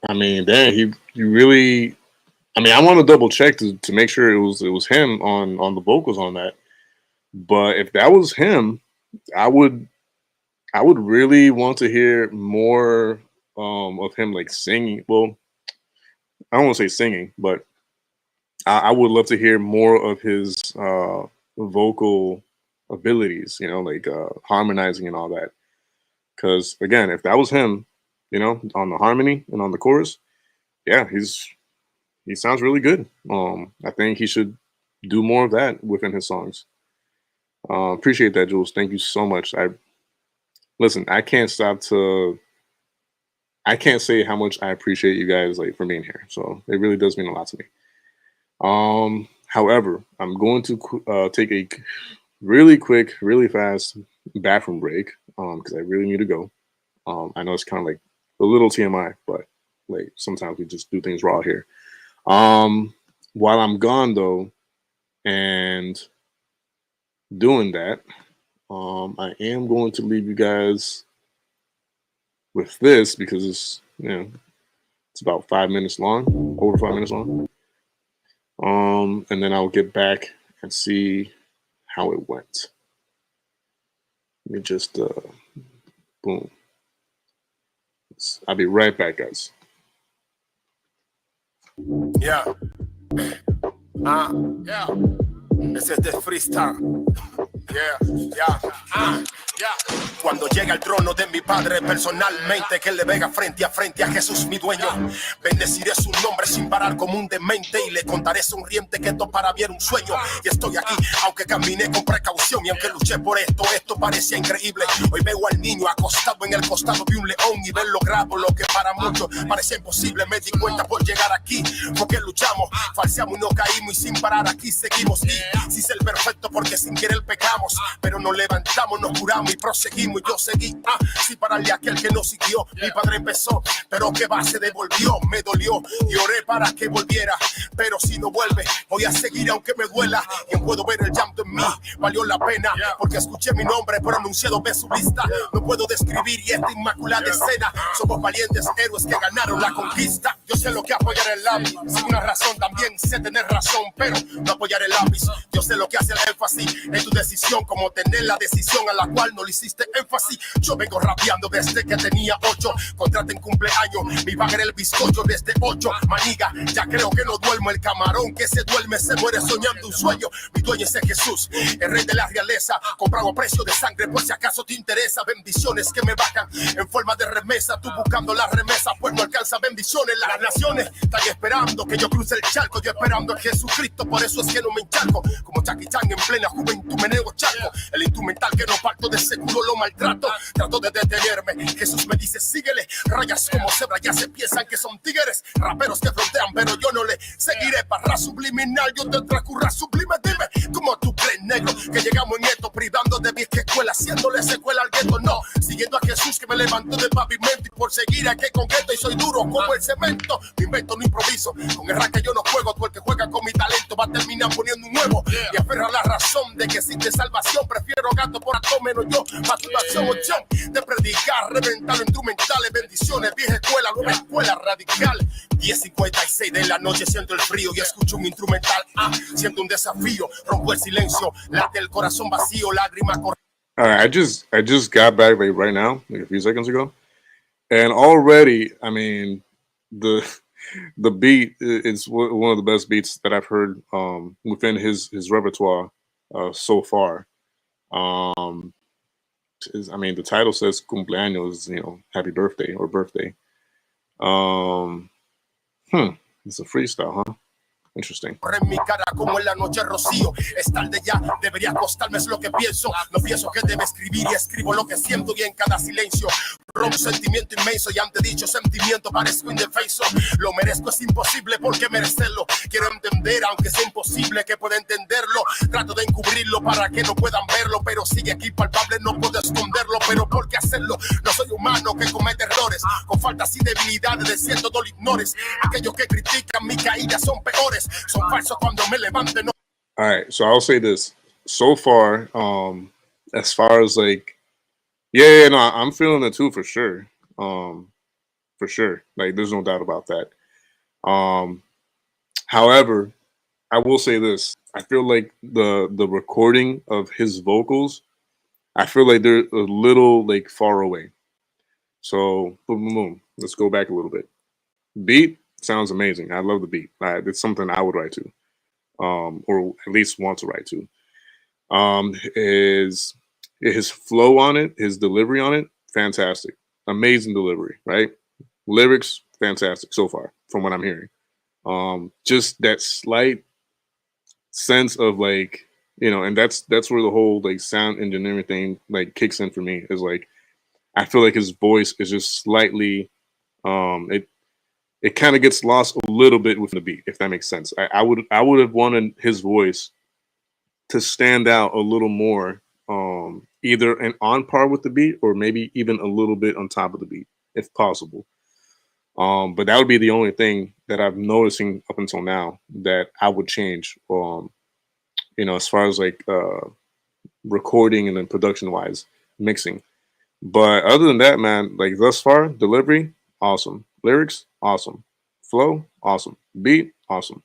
I mean, damn, he really. I mean, I want to double check to make sure it was him on the vocals on that. But if that was him, I would really want to hear more of him like singing. Well, I don't want to say singing, but I would love to hear more of his vocal abilities, you know, like harmonizing and all that. Because again, if that was him, you know, on the harmony and on the chorus, yeah, he sounds really good. I think he should do more of that within his songs. Appreciate that, Jules. Thank you so much. Listen, I can't say how much I appreciate you guys like for being here. So it really does mean a lot to me. However, I'm going to take a really quick, really fast bathroom break because I really need to go. I know it's kind of like a little TMI, but like sometimes we just do things raw here. While I'm gone though, and doing that, I am going to leave you guys with this because it's, you know, it's about 5 minutes long, over 5 minutes long. And then I'll get back and see how it went. Let me just boom. I'll be right back, guys. Yeah. Yeah. Ese es de freestyle. Yeah. Cuando llega al trono de mi padre personalmente, que él le vega frente a Jesús mi dueño, bendeciré su nombre sin parar como un demente y le contaré sonriente que esto para mí era un sueño. Y estoy aquí, aunque caminé con precaución y aunque luché por esto parecía increíble. Hoy veo al niño acostado en el costado de un león y verlo grabo lo que para muchos parecía imposible. Me di cuenta por llegar aquí, porque luchamos, falseamos y no caímos y sin parar aquí seguimos. Y si es el perfecto porque sin querer pecamos, pero nos levantamos, nos curamos y proseguimos. Y yo seguí, sin pararle a aquel que nos siguió. Mi padre empezó, pero que va, se devolvió. Me dolió y oré para que volviera, pero si no vuelve, voy a seguir aunque me duela. Y puedo ver el llanto en mí mí valió la pena, porque escuché mi nombre pronunciado en su lista. No puedo describir y esta inmaculada escena. Somos valientes héroes que ganaron la conquista. Yo sé lo que apoyar el lápiz, sin una razón también sé tener razón, pero no apoyar el lápiz. Yo sé lo que hace el énfasis en tu decisión, como tener la decisión a la cual no le hiciste énfasis. Yo vengo rapeando desde que tenía 8, contraten cumpleaños, mi bagre el bizcocho desde 8. Maniga, ya creo que no duermo, el camarón que se duerme se muere soñando un sueño. Mi dueño es Jesús, el rey de la realeza, comprado a precio de sangre por si acaso te interesa. Bendiciones que me bajan en forma de remesa, tú buscando la remesa pues no alcanza bendiciones. Las naciones están esperando que yo cruce el charco, yo esperando a Jesucristo, por eso es que no me encharco. Como Jackie Chan en plena juventud me nego charco, el instrumental que no parto de seguro lo maltrato. Trato de detenerme, Jesús me dice síguele, rayas como cebra ya se piensan que son tigres, raperos que frontean pero yo no le seguiré. Barra subliminal yo te transcurra sublime, dime ¿cómo tú crees, negro, que llegamos en esto privando de vieja escuela, haciéndole secuela al gueto? No, siguiendo a Jesús que me levantó del pavimento, y por seguir a que concreto y soy duro como el cemento. Me invento, no improviso, con el rap que yo no juego, tú el que juega con mi talento va a terminar poniendo un nuevo, y aferra la razón de que existe salvación. Prefiero gato por acto menos yo, masturbación opción de predicar, reventar instrumentales, bendiciones, vieja escuela, nueva escuela radical. 10:56 de la noche siento el frío y escucho un instrumental, siento un desafío, rompo el silencio, late el corazón vacío, lágrima corre. All right, I just got back right now, like a few seconds ago, and already, I mean, the beat is one of the best beats that I've heard within his repertoire so far. I mean, the title says cumpleaños, you know, happy birthday or birthday. It's a freestyle, huh? Interesting. Corre en mi cara como en la noche rocío. Es tarde ya, debería acostarme, es lo que pienso. No pienso que debe escribir y escribo lo que siento, y en cada silencio rompo un sentimiento inmenso. Y ante dicho sentimiento parezco indefenso. Lo merezco, es imposible porque merecerlo. Quiero entender, aunque sea imposible que pueda entenderlo. Trato de encubrirlo para que no puedan verlo, pero sigue aquí palpable, no puedo esconderlo. Pero ¿por qué hacerlo? No soy humano que comete errores, con faltas y debilidades de cierto no lo ignores. Aquellos que critican mi caída son peores. Son falsos cuando me levanten. No. All right, so I'll say this. So far, as like, yeah, no, I'm feeling it too for sure. For sure. Like, there's no doubt about that. However, I will say this. I feel like the recording of his vocals, I feel like they're a little like far away. So, boom, boom, boom. Let's go back a little bit. Beat sounds amazing. I love the beat. It's something I would write to, or at least want to write to. His flow on it, his delivery on it, fantastic. Amazing delivery, right? Lyrics, fantastic so far, from what I'm hearing. Just that slight sense of like, you know, and that's where the whole like sound engineering thing like kicks in for me, is like, I feel like his voice is just slightly, it kind of gets lost a little bit with the beat, if that makes sense. I would have wanted his voice to stand out a little more, either on par with the beat or maybe even a little bit on top of the beat, if possible. But that would be the only thing that I'm noticing up until now that I would change, you know, as far as like recording and then production wise, mixing. But other than that, man, like thus far, delivery, awesome. Lyrics, awesome. Flow, awesome. Beat, awesome.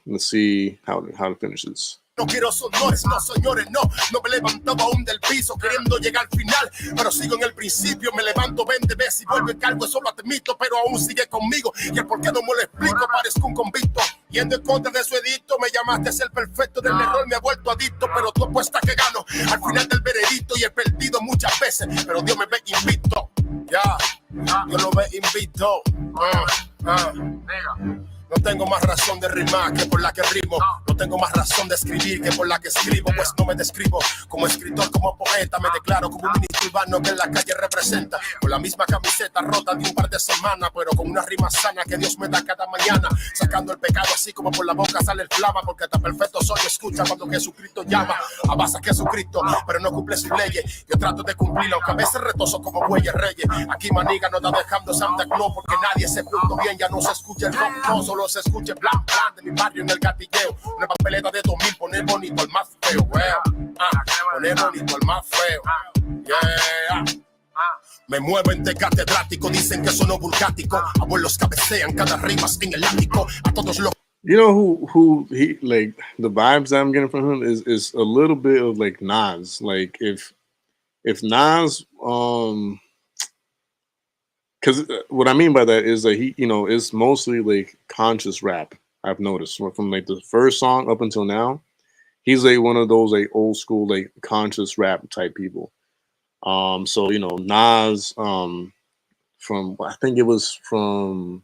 Let's see how to finish this. No quiero sonores, no señores, no me levantaba aún del piso queriendo llegar al final, pero sigo en el principio, me levanto 20 veces y vuelvo y cargo, eso lo admito, pero aún sigue conmigo, y el por qué no me lo explico, parezco un convicto, yendo en contra de su edicto, me llamaste a ser perfecto, del error me ha vuelto adicto, pero tú apuestas que gano, al final del veredicto, y he perdido muchas veces, pero Dios me ve invicto, Dios lo ve invicto, No tengo más razón de rimar que por la que rimo. No tengo más razón de escribir que por la que escribo. Pues no me describo como escritor, como poeta. Me declaro como un ministro urbano que en la calle representa. Con la misma camiseta rota de un par de semanas, pero con una rima sana que Dios me da cada mañana. Sacando el pecado así como por la boca sale el flama. Porque tan perfecto soy, escucha cuando Jesucristo llama. Abasa a Jesucristo, pero no cumple sus leyes. Yo trato de cumplirlo, aunque a veces retoso como bueyes reyes. Aquí maniga no está dejando Santa Claus, porque nadie se portó bien. Ya no se escucha el rock, no, solo solo se escuche blan, blan de mi barrio en el gatilleo. Una papeleta de 2000, poner bonito al más feo, poner bonito al más feo, yeah. Me muevo entre catedrático, dicen que sono vulgático. Abuelos cabecean cada rimas en el ático. A todos los... You know who he like the vibes I'm getting from him is a little bit of like Nas. Like if Nas because what I mean by that is that he, you know, it's mostly like conscious rap. I've noticed from like the first song up until now, he's like one of those like old school like conscious rap type people. So you know Nas from I think it was from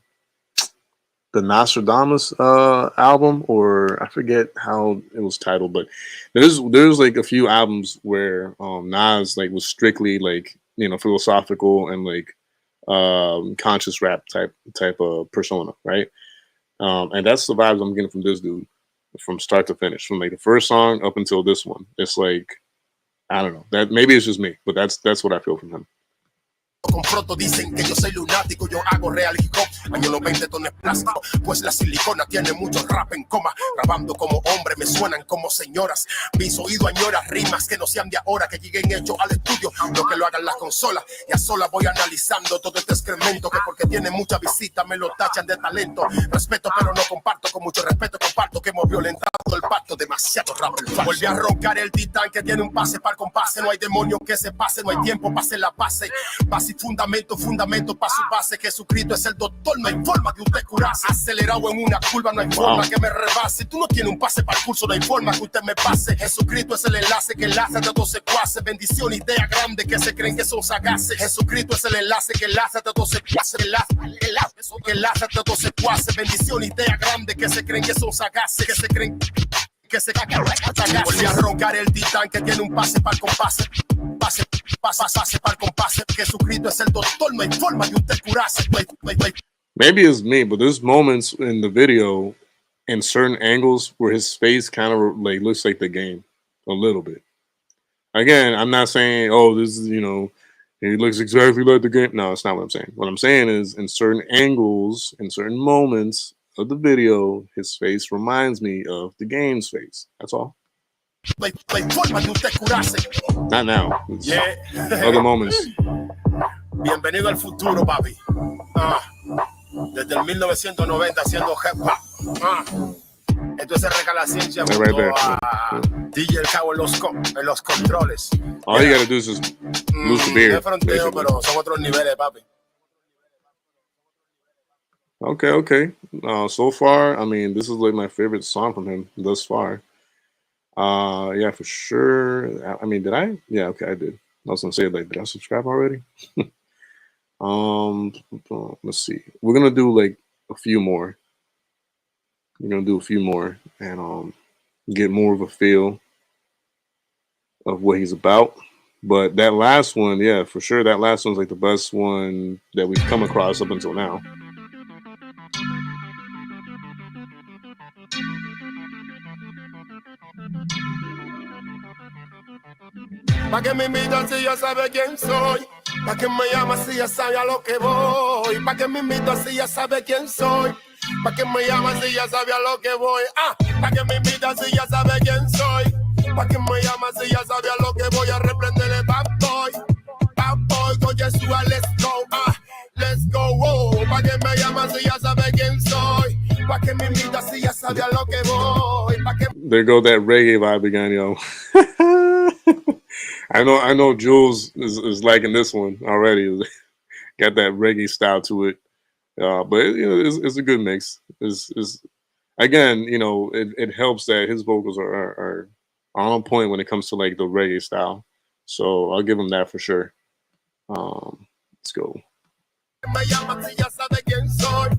the Nostradamus album, or I forget how it was titled, but there's like a few albums where Nas like was strictly like, you know, philosophical and like conscious rap type of persona, right? And that's the vibes I'm getting from this dude from start to finish, from like the first song up until this one. It's like, I don't know, that maybe it's just me, but that's what I feel from him. Confronto, dicen que yo soy lunático, yo hago real hip hop, año 90 tono es plástico, pues la silicona tiene mucho rap en coma, grabando como hombre me suenan como señoras, mis oídos añoras rimas que no sean de ahora, que lleguen hechos al estudio, lo que lo hagan las consolas, y a solas voy analizando todo este excremento, que porque tiene mucha visita me lo tachan de talento, respeto pero no comparto, con mucho respeto comparto que hemos violentado el pacto, demasiado rap el falso. Volví a roncar el titán que tiene un pase para compase, no hay demonio que se pase, no hay tiempo, pase la pase, fundamento para su base. Jesucristo es el doctor, no hay forma de usted curarse. Acelerado en una curva, no hay forma que me rebase. Tú no tienes un pase para el curso, no hay forma que usted me pase. Jesucristo es el enlace que enlaza a todos secuaces. Bendición, idea grande que se creen que son sagaces. Jesucristo es el enlace que enlaza a todos secuaces. Que enlaza a todos secuaces. Bendición, idea grande que se creen que son sagaces. Que se creen que se cagan. Volví a roncar el titán que tiene un pase para el compase. Pase para el compase. Jesucristo es el doctor, no hay forma de usted curarse. Maybe it's me, but there's moments in the video in certain angles where his face kind of like looks like the game a little bit. Again, I'm not saying, oh, this is, you know, he looks exactly like the game. No, it's not what I'm saying. What I'm saying is in certain angles, in certain moments of the video, his face reminds me of the game's face. That's all. Not now. Yeah. Other moments. Bienvenido al futuro, papi. Desde el 1990 haciendo hip hop. Esto es Rk La Ciencia junto a DJ El Cabo en los controles. All you gotta do is just lose the beard. Es fronteo, pero son otros niveles, papi. Okay. So far, I mean, this is like my favorite song from him thus far. Yeah, for sure. I mean, did I? Yeah, okay, I did. I was gonna say, like, did I subscribe already? Let's see. We're gonna do like a few more. We're gonna do a few more and get more of a feel of what he's about. But that last one, yeah, for sure, that last one's like the best one that we've come across up until now. Pa' que me invitan si ya sabe quién soy. Pa' que me llama si ya sabe a lo que voy. Pa' que me invitan si ya sabe quién soy. Pa' que me llama si ya sabe a lo que voy. Pa' que me invitan si ya sabe quién soy. Pa' que me llama si ya sabe a lo que voy. A reprenderle bad boy, con Yeshua, let's go, let's go, oh. Pa' que me llama si ya sabe quién soy. Pa' que me invita si ya sabe a lo que voy. Pa' que... There go that reggae vibe again, yo. I know Jules is liking this one already. Got that reggae style to it. But you know, it's a good mix. It's again, you know, it helps that his vocals are on point when it comes to like the reggae style. So I'll give him that for sure. Let's go. Me llaman si ya sabe quién soy.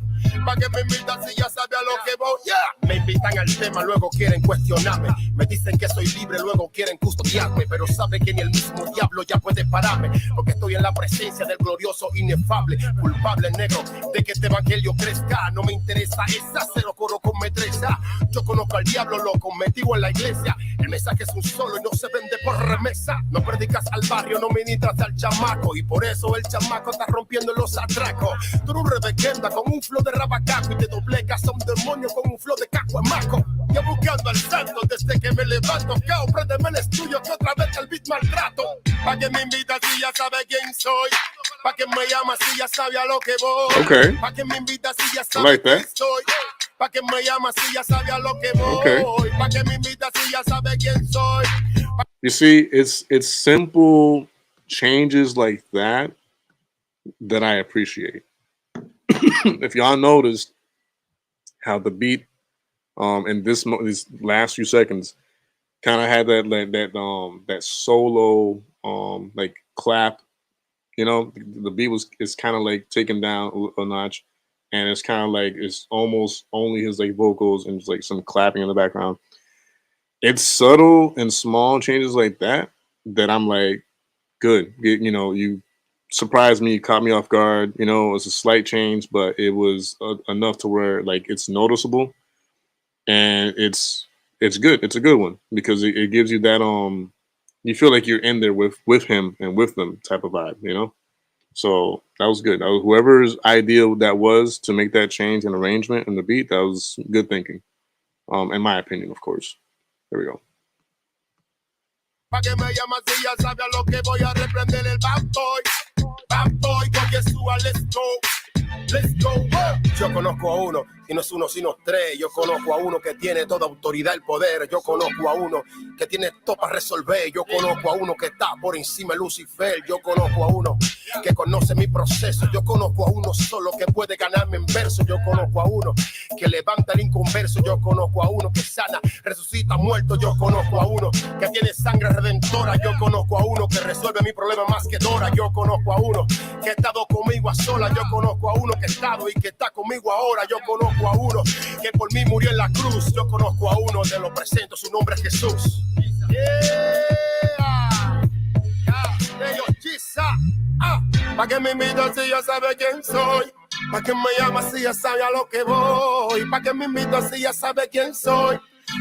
Pa' que me invitan si ya sabe a lo que voy. Yeah. Me invitan al tema, luego quieren cuestionarme. Me dicen que soy libre, luego quieren custodiarme. Pero sabe que ni el mismo diablo ya puede pararme. Porque estoy en la presencia del glorioso inefable. Culpable negro de que este evangelio crezca. No me interesa esa, cero coro con metresa. Yo conozco al diablo, loco, metido en la iglesia. El mensaje es un solo y no se vende por remesa. No predicas al barrio, no ministras al chamaco. Y por eso el chamaco está rompiendo los atracos. Tú eres un rebequenda con un flow de trabacaco y te doblegas a un demonio con un flow de caco a maco. Yo buscando al santo desde que me levanto. Cao, préndeme el estudio que otra vez el beat maltrato. Pa' que me invitas si ya sabe quién soy. Pa' que me llamas si ya sabe a lo que voy. Okay. Pa' que me invitas si ya sabe like quién soy. Pa' que me llamas si ya sabe a lo que voy. Okay. Pa' que me invitas si ya sabe quién soy. You see, it's simple changes like that I appreciate. If y'all noticed how the beat in these last few seconds kind of had that solo like clap, you know, the beat is kind of like taken down a notch, and it's kind of like it's almost only his like vocals and just like some clapping in the background. It's subtle and small changes like that I'm like, good. You know, you surprised me, you caught me off guard. You know, it was a slight change, but it was enough to where like it's noticeable, and it's good. It's a good one because it gives you that you feel like you're in there with him and with them type of vibe, you know. So that was good. Whoever's idea that was to make that change in arrangement and the beat, that was good thinking. In my opinion, of course. There we go. Pa' que me llamas si ya sabe a lo que voy a reprender el bad boy. Bad boy, con Yeshua, let's go. Let's go. Yo conozco a uno, y no es uno sino tres. Yo conozco a uno que tiene toda autoridad y poder. Yo conozco a uno que tiene todo para resolver. Yo conozco a uno que está por encima de Lucifer. Yo conozco a uno que conoce mi proceso. Yo conozco a uno solo que puede ganarme en verso. Yo conozco a uno que levanta el inconverso. Yo conozco a uno que sana, resucita muerto. Yo conozco a uno que tiene sangre redentora. Yo conozco a uno que resuelve mi problema más que Dora. Yo conozco a uno que ha estado conmigo a sola. Yo conozco a uno que ha estado y que está conmigo ahora. Yo conozco a uno que por mí murió en la cruz. Yo conozco a uno, te lo presento, su nombre es Jesús. Pa' que me invitas si ya sabe quién soy. Pa' que me llamas si ya sabe a lo que voy. Pa' que me invitas si ya sabe quién soy.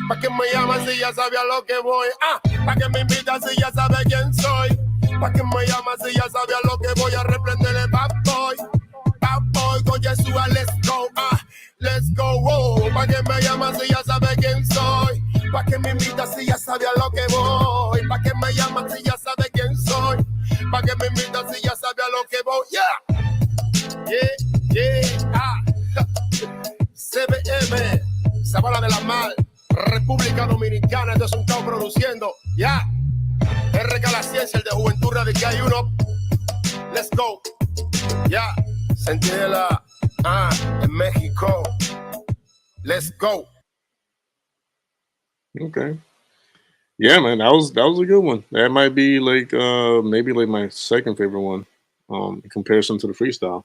Pa' que me llamas si ya sabe a lo que voy. Pa' que me invitas si ya sabe quién soy. Pa' que me llamas si ya sabe a lo que voy a reprender el bad boy. Bad boy con Yeshua, let's go. Let's go. Pa' que me llamas si ya sabe quién soy. Pa' que me invitas si ya sabe a lo que voy. Pa' que me llamas si ya sabe quién soy. Pa' que me invitas si ya sabe a lo que voy. CBM, Sabana de la Mar, República Dominicana. Esto es un caos produciendo. Rk La Ciencia, el de Juventud Radical y uno. Let's go. Sentinela, en México. Let's go. Okay. Yeah, man, that was a good one. That might be like maybe like my second favorite one, in comparison to the freestyle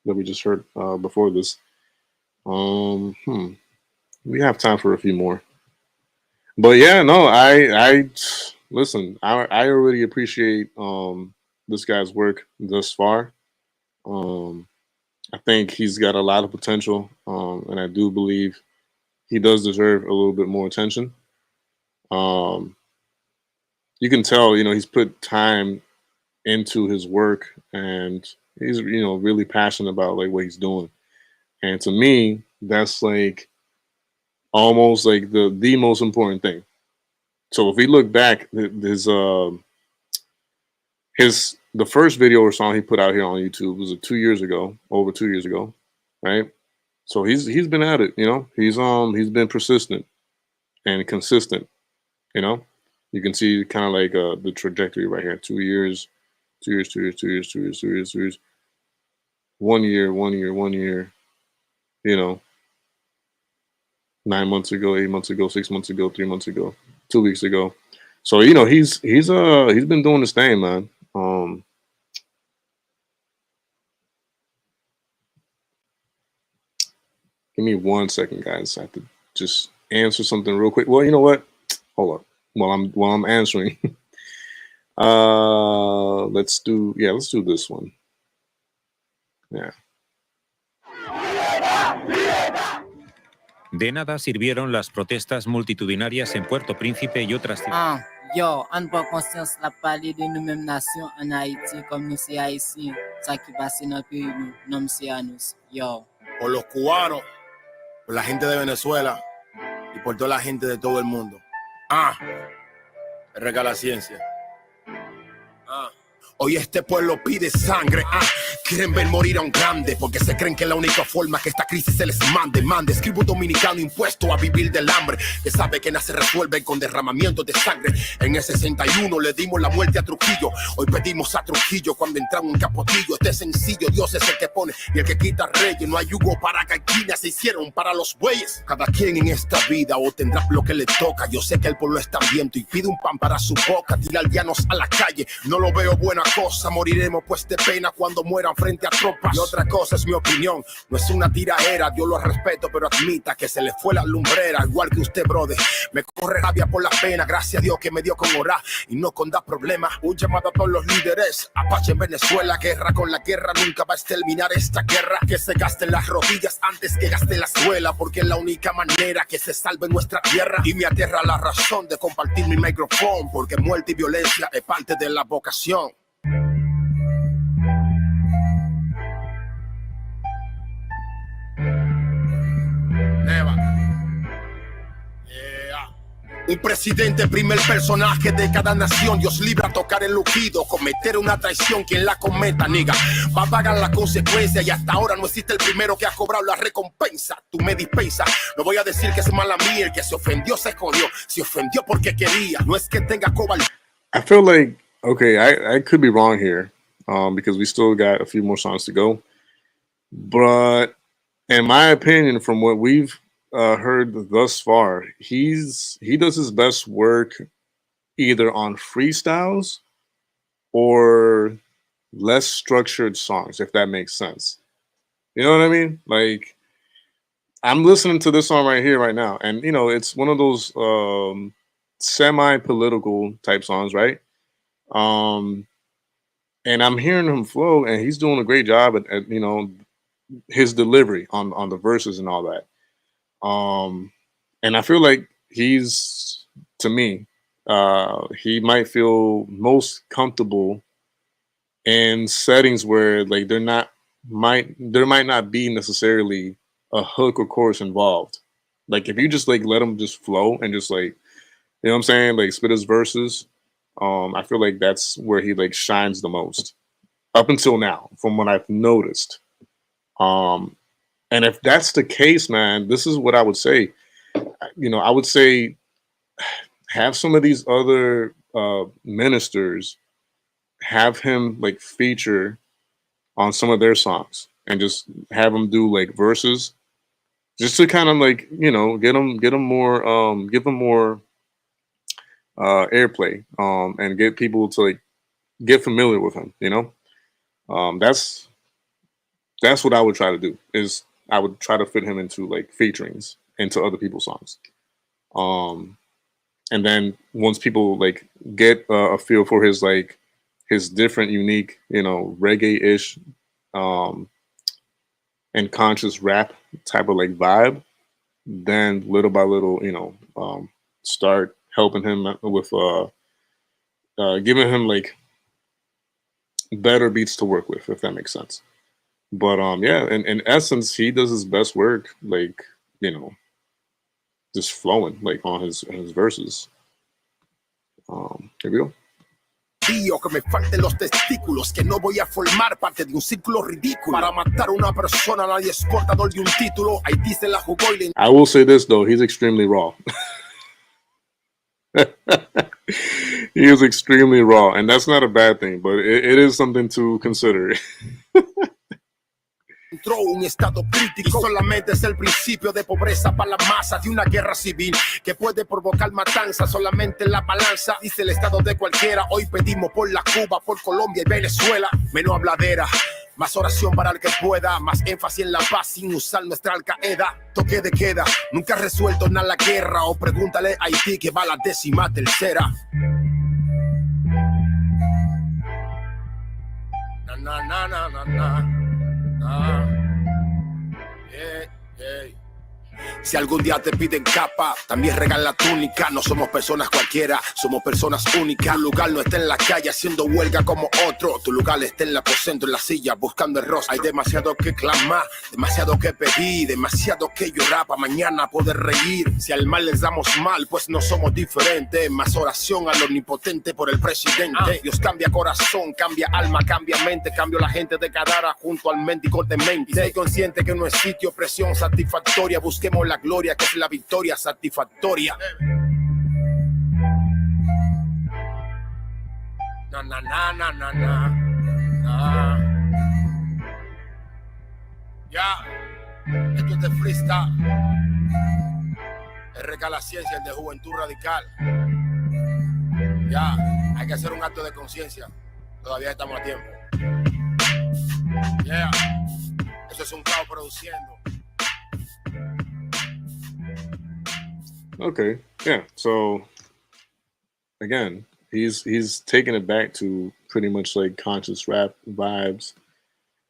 that we just heard before this. We have time for a few more. But yeah, no, I listen, I already appreciate this guy's work thus far. I think he's got a lot of potential, and I do believe he does deserve a little bit more attention. You can tell, you know, he's put time into his work, and he's, you know, really passionate about like what he's doing. And to me, that's like almost like the most important thing. So if we look back, the first video or song he put out here on YouTube was over 2 years ago, right? So he's been at it, you know. He's been persistent and consistent, you know. You can see kind of like the trajectory right here. 2 years, 2 years, 2 years, 2 years, 2 years, 2 years, 2 years. 1 year, 1 year, 1 year. You know, 9 months ago, 8 months ago, 6 months ago, 3 months ago, 2 weeks ago. So you know he's been doing this thing, man. Give me 1 second, guys. I have to just answer something real quick. Well, you know what? Hold up. While I'm answering, let's do this one. Yeah. De nada sirvieron las protestas multitudinarias en Puerto Príncipe y otras ciudades. Yo, an pa konsyans la pale de nou menm nasyon an Haiti kom nou se Haitien, sa ki pase nan peyi nou, nom se anous. Yo. por los cubanos, por la gente de Venezuela y por toda la gente de todo el mundo. Rk La Ciencia. Hoy este pueblo pide sangre, quieren ver morir a un grande, porque se creen que es la única forma que esta crisis se les mande. Escribo un dominicano impuesto a vivir del hambre, que sabe que nace resuelve con derramamiento de sangre. En el 61 le dimos la muerte a Trujillo, hoy pedimos a Trujillo cuando entramos en Capotillo. Este es sencillo, Dios es el que pone y el que quita reyes. No hay yugo para gallinas, se hicieron para los bueyes. Cada quien en esta vida obtendrá lo que le toca. Yo sé que el pueblo está hambriento y pide un pan para su boca. Tirar llanos a la calle, no lo veo buena cosa. Moriremos pues de pena cuando mueran frente a tropas. Y otra cosa es mi opinión, no es una tiraera. Yo lo respeto, pero admita que se le fue la lumbrera. Igual que usted, brother, me corre rabia por la pena. Gracias a Dios que me dio con orar y no con dar problemas. Un llamado a todos los líderes, Apache en Venezuela. Guerra con la guerra, nunca va a exterminar esta guerra. Que se gasten las rodillas antes que gaste la suela, porque es la única manera que se salve nuestra tierra. Y me aterra la razón de compartir mi micrófono, porque muerte y violencia es parte de la vocación. Un presidente, primer personaje de cada nación. Dios libra a tocar el ungido, cometer una traición, quien la cometa, nigga, va a pagar la consecuencia. Y hasta ahora no existe el primero que ha cobrado la recompensa. Tú me dispensas, no voy a decir que es mala mía. El que se ofendió se jodió, se ofendió porque quería. No es que tenga cobardía. I feel like, okay, I could be wrong here, because we still got a few more songs to go. But in my opinion, from what we've heard thus far, he does his best work either on freestyles or less structured songs, if that makes sense. You know what I mean? Like, I'm listening to this song right here, right now, and you know, it's one of those semi-political type songs, right? And I'm hearing him flow, and he's doing a great job at you know, his delivery on the verses and all that. And I feel like he's, to me, he might feel most comfortable in settings where like there might not be necessarily a hook or chorus involved. Like if you just like let him just flow and just like, you know what I'm saying, like spit his verses, I feel like that's where he like shines the most up until now, from what I've noticed. And if that's the case, man, this is what I would say. You know, I would say have some of these other ministers have him like feature on some of their songs and just have him do like verses, just to kind of like, you know, get him more, give him more airplay, and get people to like get familiar with him. You know, that's what I would try to do. Is I would try to fit him into like featurings into other people's songs. And then once people like get a feel for his like his different, unique, you know, reggae-ish and conscious rap type of like vibe, then little by little, you know, start helping him with giving him like better beats to work with, if that makes sense. But yeah, in essence, he does his best work, like, you know, just flowing like on his verses. Here we go. Que me falten los testículos, que no voy a formar parte de un círculo ridículo. Para matar a una persona nadie es portador de un título. Haití se la jugó y le... I will say this though, he's extremely raw. He is extremely raw, and that's not a bad thing, but it is something to consider. Entró un estado crítico y solamente es el principio de pobreza para la masa, de una guerra civil que puede provocar matanza. Solamente la balanza dice el estado de cualquiera. Hoy pedimos por la Cuba, por Colombia y Venezuela. Menos habladera, más oración para el que pueda, más énfasis en la paz sin usar nuestra Al-Qaeda. Toque de queda, nunca ha resuelto nada la guerra, o pregúntale a Haití que va a la 13ª. Na na na na na na. Yeah, yeah. Si algún día te piden capa, también regala túnica. No somos personas cualquiera, somos personas únicas. Tu lugar no está en la calle haciendo huelga como otro. Tu lugar está en el aposento, en la silla, buscando el rostro. Hay demasiado que clamar, demasiado que pedir, demasiado que llorar para mañana poder reír. Si al mal les damos mal, pues no somos diferentes. Más oración al omnipotente por el presidente. Dios cambia corazón, cambia alma, cambia mente. Cambio la gente de Cadara junto al mendigo de mente. Y soy consciente que no es sitio, presión satisfactoria. Busquemos la gloria que es la victoria satisfactoria. Na na na na na na. Na. Ya, esto es de freestyle. Rk La Ciencia, el de Juventud Radical. Ya, hay que hacer un acto de conciencia. Todavía estamos a tiempo. Yeah, eso es un caos produciendo. Okay, yeah. So again, he's taking it back to pretty much like conscious rap vibes,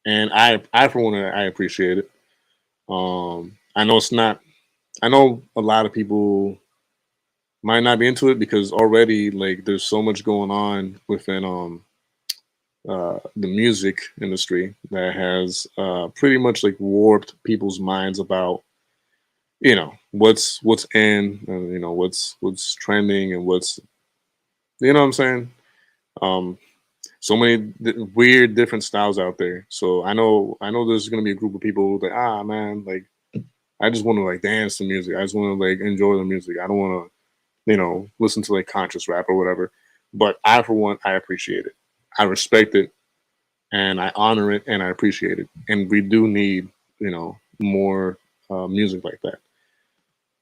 and I for one, I appreciate it. I know it's not. I know a lot of people might not be into it because already like there's so much going on within the music industry that has pretty much like warped people's minds about what's in and what's trending and what's what I'm saying. So many weird different styles out there. So I know there's gonna be a group of people that man, like I just want to like dance to music. I just want to like enjoy the music. I don't want to listen to like conscious rap or whatever. But I for one, I appreciate it. I respect it and I honor it and I appreciate it. And we do need more music like that.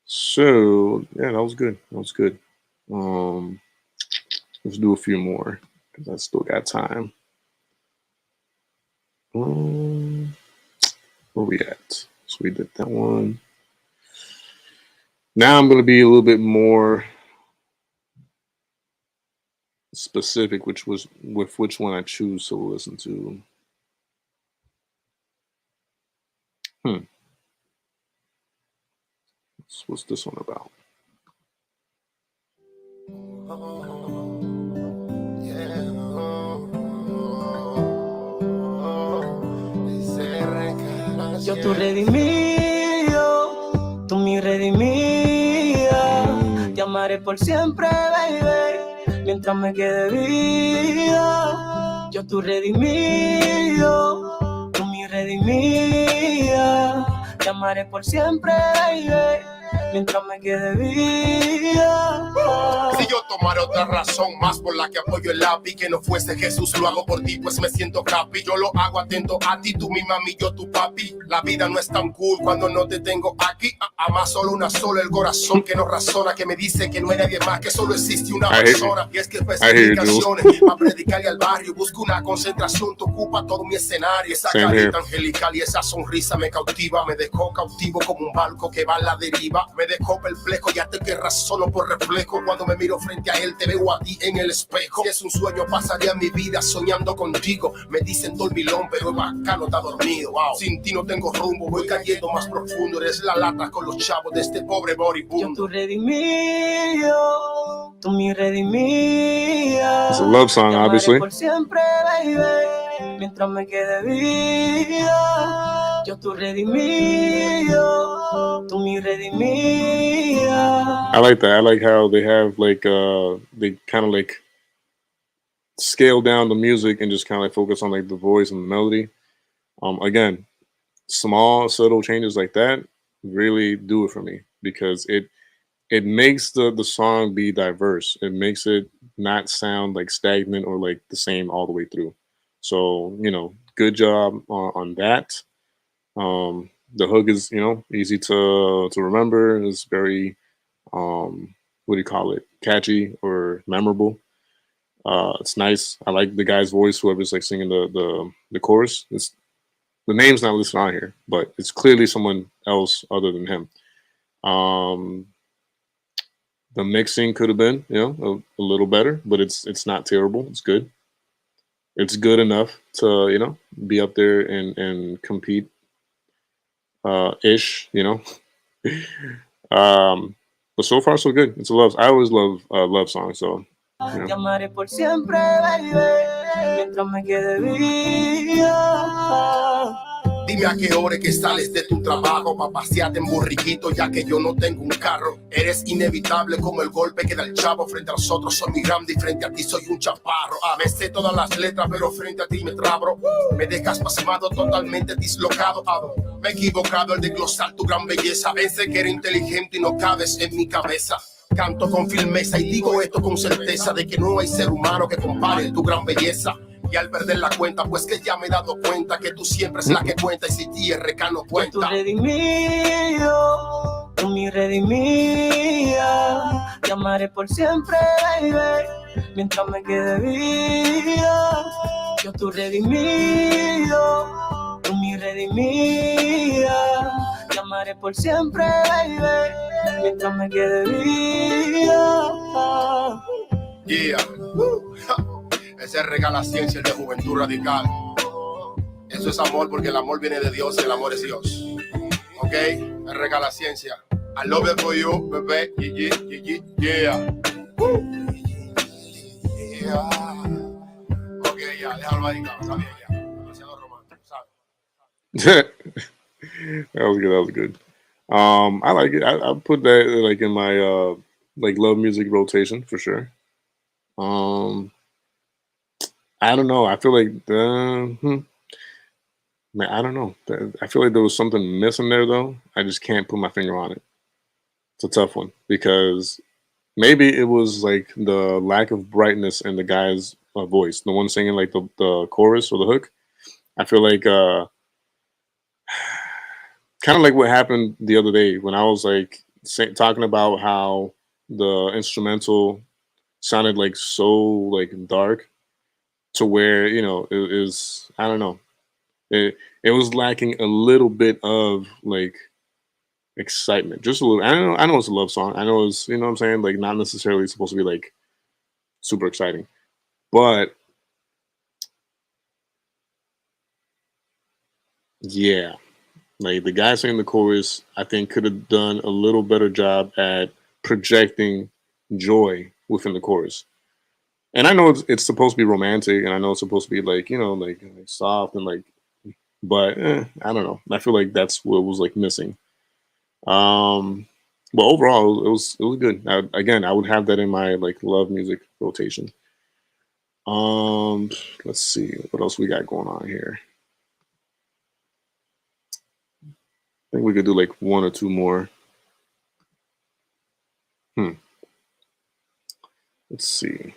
So yeah, that was good. That was good. Let's do a few more because I still got time. Where we at? So we did that one. Now I'm going to be a little bit more specific, which was with which one I choose to listen to. What's this one about? Yo tu redimido, tú mi redimida. Te amaré por siempre, baby, mientras me quede vida. Yo tu redimido, tú mi redimida. Te amaré por siempre, baby, mientras me quede vida. Si yo tomara otra razón más por la que apoyo el lápiz, que no fuese Jesús, lo hago por ti, pues me siento happy. Yo lo hago atento a ti, tú mi mami, yo tu papi. La vida no es tan cool cuando no te tengo aquí. Ama solo una sola, el corazón que no razona, que me dice que no hay nadie más, que solo existe una persona. Y es que especificaciones para predicarle al barrio, busco una concentración, te ocupa todo mi escenario. Esa carita angelical y esa sonrisa me cautiva, me dejó cautivo como un barco que va a la deriva. Me dejó perplejo, ya te que razono por reflejo. Cuando me miro frente a él, te veo a ti en el espejo. Si es un sueño, pasaría mi vida soñando contigo. Me dicen dormilón, pero el bacano está dormido. Wow. Sin ti no tengo rumbo, voy cayendo más profundo. Eres la lata con los chavos de este pobre moribundo. Yo tu redimido, tú mi redimida. It's a love song, obviously. Por siempre, baby, mientras me quede vida. Yo tu redimido, tú mi redimida. I like that. I like how they have like they kind of like scale down the music and just kind of like focus on like the voice and the melody. Again, small subtle changes like that really do it for me because it makes the song be diverse. It makes it not sound like stagnant or like the same all the way through. So good job on that. The hook is easy to remember. It's very what do you call it, catchy or memorable. It's nice. I like the guy's voice, whoever's like singing the chorus. The name's not listed on here, but it's clearly someone else other than him. The mixing could have been a little better, but it's not terrible. It's good. It's good enough to be up there and compete ish, in But so far so good. It's a love. I always love love songs. So Te amaré por siempre, baby, mientras me quede vida. Dime a qué hora que sales de tu trabajo pa' pasearte en burriquito, ya que yo no tengo un carro. Eres inevitable como el golpe que da el chavo. Frente a los otros soy muy grande y frente a ti soy un chaparro. A veces todas las letras, pero frente a ti me trabro. Me dejas pasmado, totalmente dislocado. Me he equivocado al desglosar tu gran belleza. Pensé que era inteligente y no cabes en mi cabeza. Canto con firmeza y digo esto con certeza de que no hay ser humano que compare tu gran belleza. Y al perder la cuenta, pues que ya me he dado cuenta que tú siempre es la que cuenta y si ti Rk no cuenta. Tu redimido, tú mi redimida. Te amaré por siempre, baby, mientras me quede vida. Yo tu redimido, tú mi redimida. Te amaré por siempre, baby, mientras me quede vida. Yeah. Ese es Rk La Ciencia, el de Juventud Radical. Eso es amor porque el amor viene de Dios y el amor es Dios. ¿Ok? Rk La Ciencia. I love it for you, bebé. Yeah. Yeah. Ok, ya, déjalo ahí, cabrón. Está bien, ya. Demasiado romántico, ¿sabes? That was good. That was good. I like it. I put that like in my like love music rotation for sure. I don't know. I feel like man, I don't know. I feel like there was something missing there though. I just can't put my finger on it. It's a tough one because maybe it was like the lack of brightness in the guy's voice, the one singing like the chorus or the hook. I feel like kind of like what happened the other day when I was like talking about how the instrumental sounded like so like dark to where it is, I don't know, it was lacking a little bit of like excitement, just a little. I know it's a love song. I know it's, what I'm saying, like not necessarily supposed to be like super exciting, but yeah, like the guy singing the chorus, I think could have done a little better job at projecting joy within the chorus. And I know it's supposed to be romantic, and I know it's supposed to be like like soft and like, but I don't know. I feel like that's what was like missing. But overall, it was good. Again, I would have that in my like love music rotation. Let's see what else we got going on here. I think we could do like one or two more. Let's see.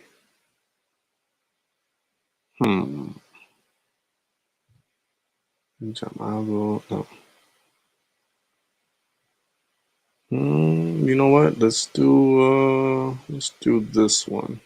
Chamado. No. You know what? Let's do this one.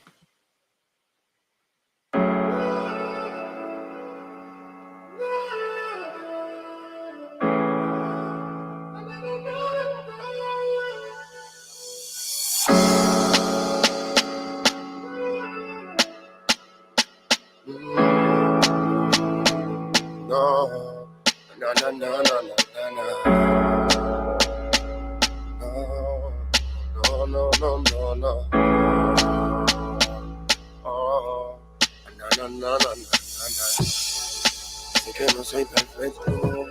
Sé que no soy perfecto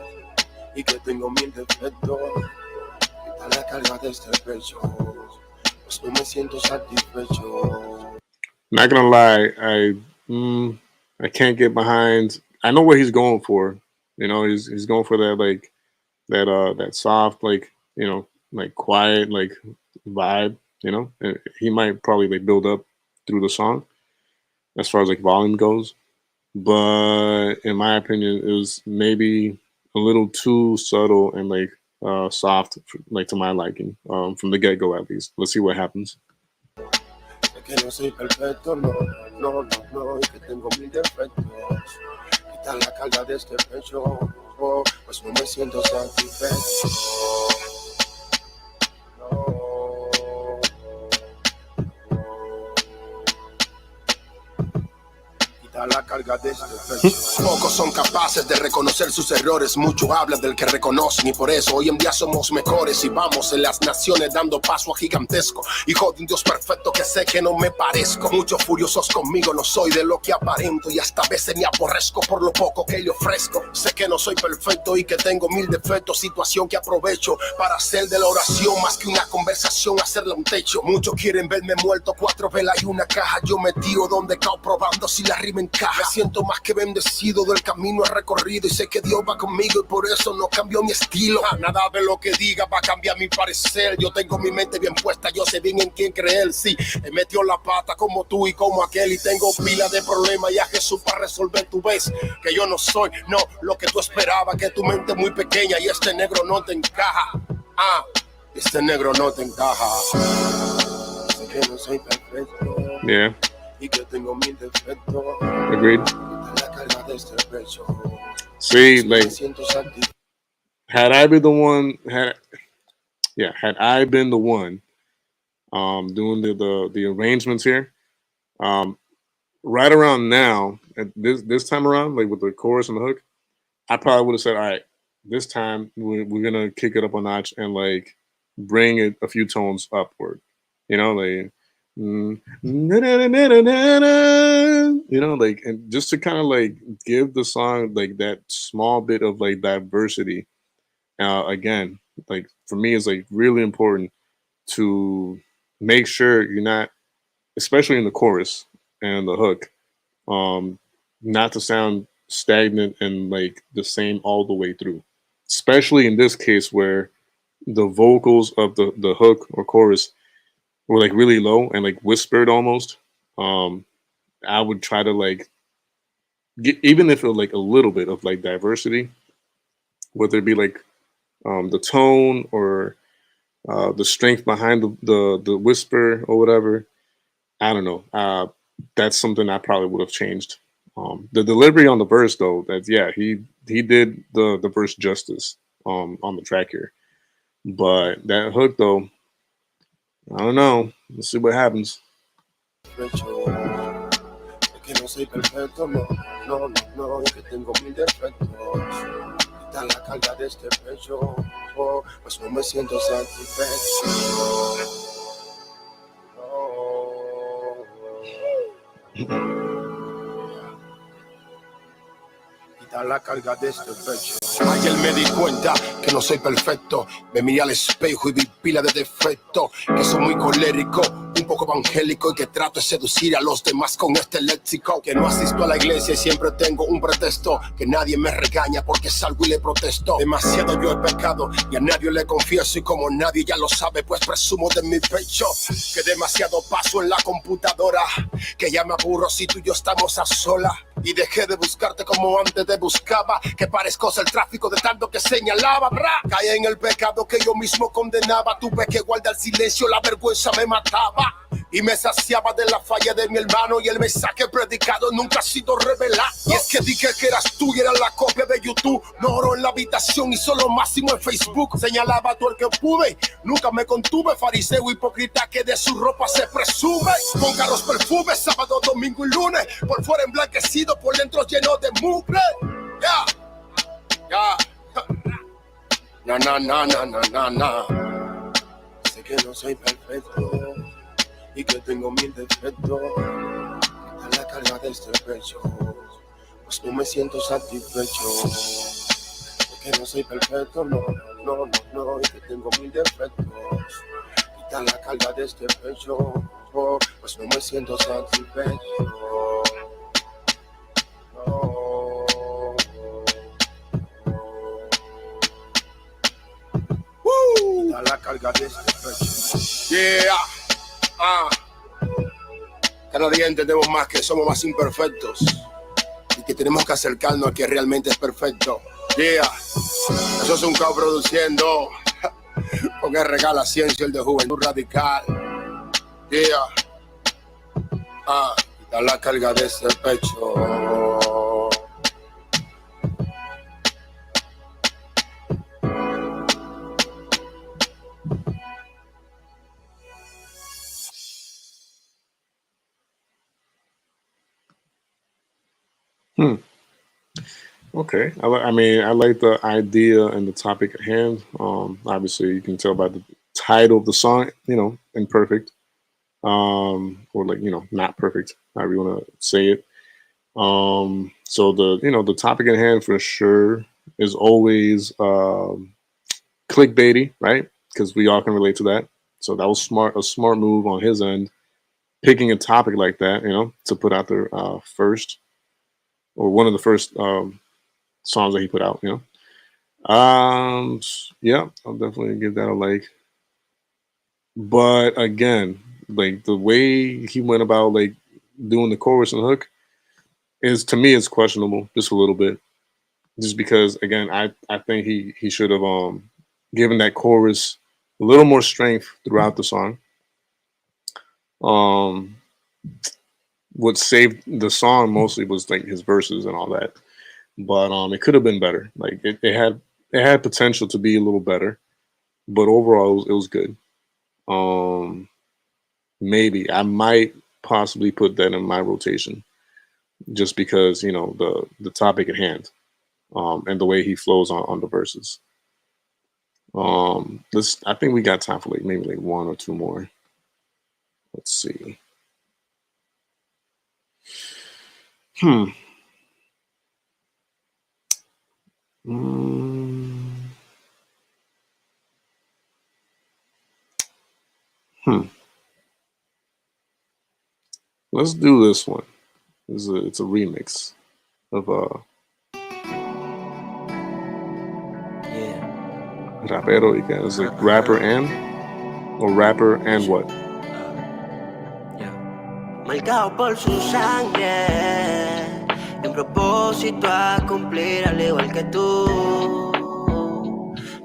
y que tengo mil defectos. Quita la carga de este pecho, pues no me siento satisfecho. Not gonna lie, I can't get behind. I know what he's going for. He's going for that like that soft like like quiet like vibe. And he might probably like build up through the song as far as like volume goes. But in my opinion, it was maybe a little too subtle and like soft, like to my liking, from the get go at least. Let's see what happens. Que no soy perfecto, no, y que tengo mil defectos. Quita la carga de este pecho, pues no me siento satisfecho. Quita la carga de este pecho. Pocos son capaces de reconocer sus errores. Mucho hablan del que reconocen y por eso hoy en día somos mejores y vamos en las naciones dando paso a gigantesco. Hijo de un Dios perfecto que sé que no me parezco. Muchos furiosos conmigo, no soy de lo que aparento y hasta a veces me aborrezco por lo poco que le ofrezco. Sé que no soy perfecto y que tengo mil defectos, situación que aprovecho para hacer de la oración más que una conversación, hacerle un techo. Muchos quieren verme muerto, 4 velas y una caja. Yo metido donde cao probando si la rima encaja. Me siento más que bendecido del camino he recorrido y sé que Dios va conmigo y por eso no cambio mi estilo. Nada de lo que diga va a cambiar mi parecer. Yo tengo mi mente bien puesta, yo sé bien en quién creer. Sí, he metido la pata como tú y como aquel y tengo pila de problemas y a Jesús para resolver. Tú ves que yo no soy, no, lo que tú esperabas, que tu mente es muy pequeña y este negro no te encaja. Este negro no te encaja. Sé que no soy perfecto. Yeah. Y que tengo mil defectos. Agreed. La carga de este pecho. See, like, had I been the one, had I been the one, doing the arrangements here, right around now, at this time around, like with the chorus and the hook, I probably would have said, all right, this time we're gonna kick it up a notch and like bring it a few tones upward, you know, like. You know, like, and just to kind of like give the song like that small bit of like diversity. Again, like for me, it's like really important to make sure you're not, especially in the chorus and the hook, not to sound stagnant and like the same all the way through. Especially in this case where the vocals of the hook or chorus were like really low and like whispered almost. I would try to like get, even if it was like a little bit of like diversity, whether it be like the tone or the strength behind the whisper or whatever. I don't know. That's something I probably would have changed. The delivery on the verse though, that yeah, he did the verse justice on the track here. But that hook though, I don't know. Let's see what happens. Que no soy perfecto, no, no, no, no, que tengo mil defectos. Quita la carga de este pecho, oh, pues no me siento satisfecho. Oh. Quita la carga de este pecho. Ayer me di cuenta que no soy perfecto. Me miré al espejo y vi pila de defectos. Que soy muy colérico, un poco evangélico y que trato de seducir a los demás con este léxico. Que no asisto a la iglesia y siempre tengo un pretexto. Que nadie me regaña porque salgo y le protesto. Demasiado yo he pecado y a nadie le confieso. Y como nadie ya lo sabe, pues presumo de mi pecho. Que demasiado paso en la computadora. Que ya me aburro si tú y yo estamos a solas. Y dejé de buscarte como antes te buscaba. Que parezco ser el tráfico de tanto que señalaba. Caí en el pecado que yo mismo condenaba. Tuve que guardar silencio, la vergüenza me mataba. Y me saciaba de la falla de mi hermano. Y el mensaje predicado nunca ha sido revelado. Y es que dije que eras tú y era la copia de YouTube. No oro en la habitación y solo máximo en Facebook. Señalaba todo el que pude, nunca me contuve. Fariseo hipócrita que de su ropa se presume. Con caros perfumes, sábado, domingo y lunes. Por fuera emblanquecido, por dentro lleno de mugre. Ya, ya. Na, na, na, na, na, na, na. Sé que no soy perfecto y que tengo mil defectos. Quita la carga de este pecho, pues no me siento satisfecho. Sé que no soy perfecto, no, no, no, no, y que tengo mil defectos. Quita la carga de este pecho, pues no me siento satisfecho. No. Quita la carga de este pecho. Yeah. Cada día entendemos más que somos más imperfectos y que tenemos que acercarnos al que realmente es perfecto. Yeah. Eso es un caos produciendo con Rk La Ciencia, el de Juventud Radical. Yeah. Quita la carga de este pecho. Okay. I mean, I like the idea and the topic at hand. Obviously, you can tell by the title of the song, imperfect, or like, not perfect, however you want to say it. So the topic at hand for sure is always clickbaity, right? Because we all can relate to that. So that was a smart move on his end, picking a topic like that, to put out there first, or one of the first songs that he put out. Yeah, I'll definitely give that a like. But again, like the way he went about like doing the chorus and the hook is, to me, it's questionable just a little bit. Just because, again, I think he should have given that chorus a little more strength throughout the song. What saved the song mostly was like his verses and all that, but it could have been better. Like it had potential to be a little better, but overall it was good. Maybe I might possibly put that in my rotation, just because the topic at hand, and the way he flows on the verses. I think we got time for like maybe like one or two more. Let's see. Hmm. Let's do this one. It's a remix of Rapero y que. It's like rapper and, or rapper and what? Marcado por su sangre, en propósito a cumplir al igual que tú.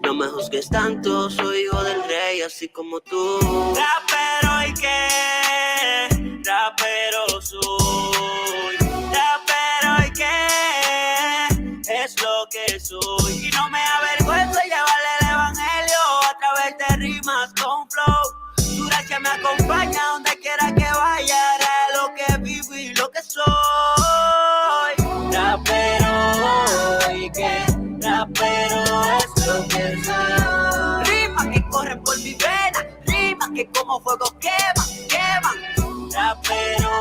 No me juzgues tanto, soy hijo del rey así como tú. Rapero y qué, rapero soy. Rapero y qué, es lo que soy. Y no me avergüenzo de llevarle el evangelio a través de rimas con flow. Tu gracia me acompaña donde quiera que vaya, haré lo que vivo y lo que soy. Rapero y qué, rapero es lo que soy. Rimas que corren por mi vena, rimas que como fuego queman, queman. Rapero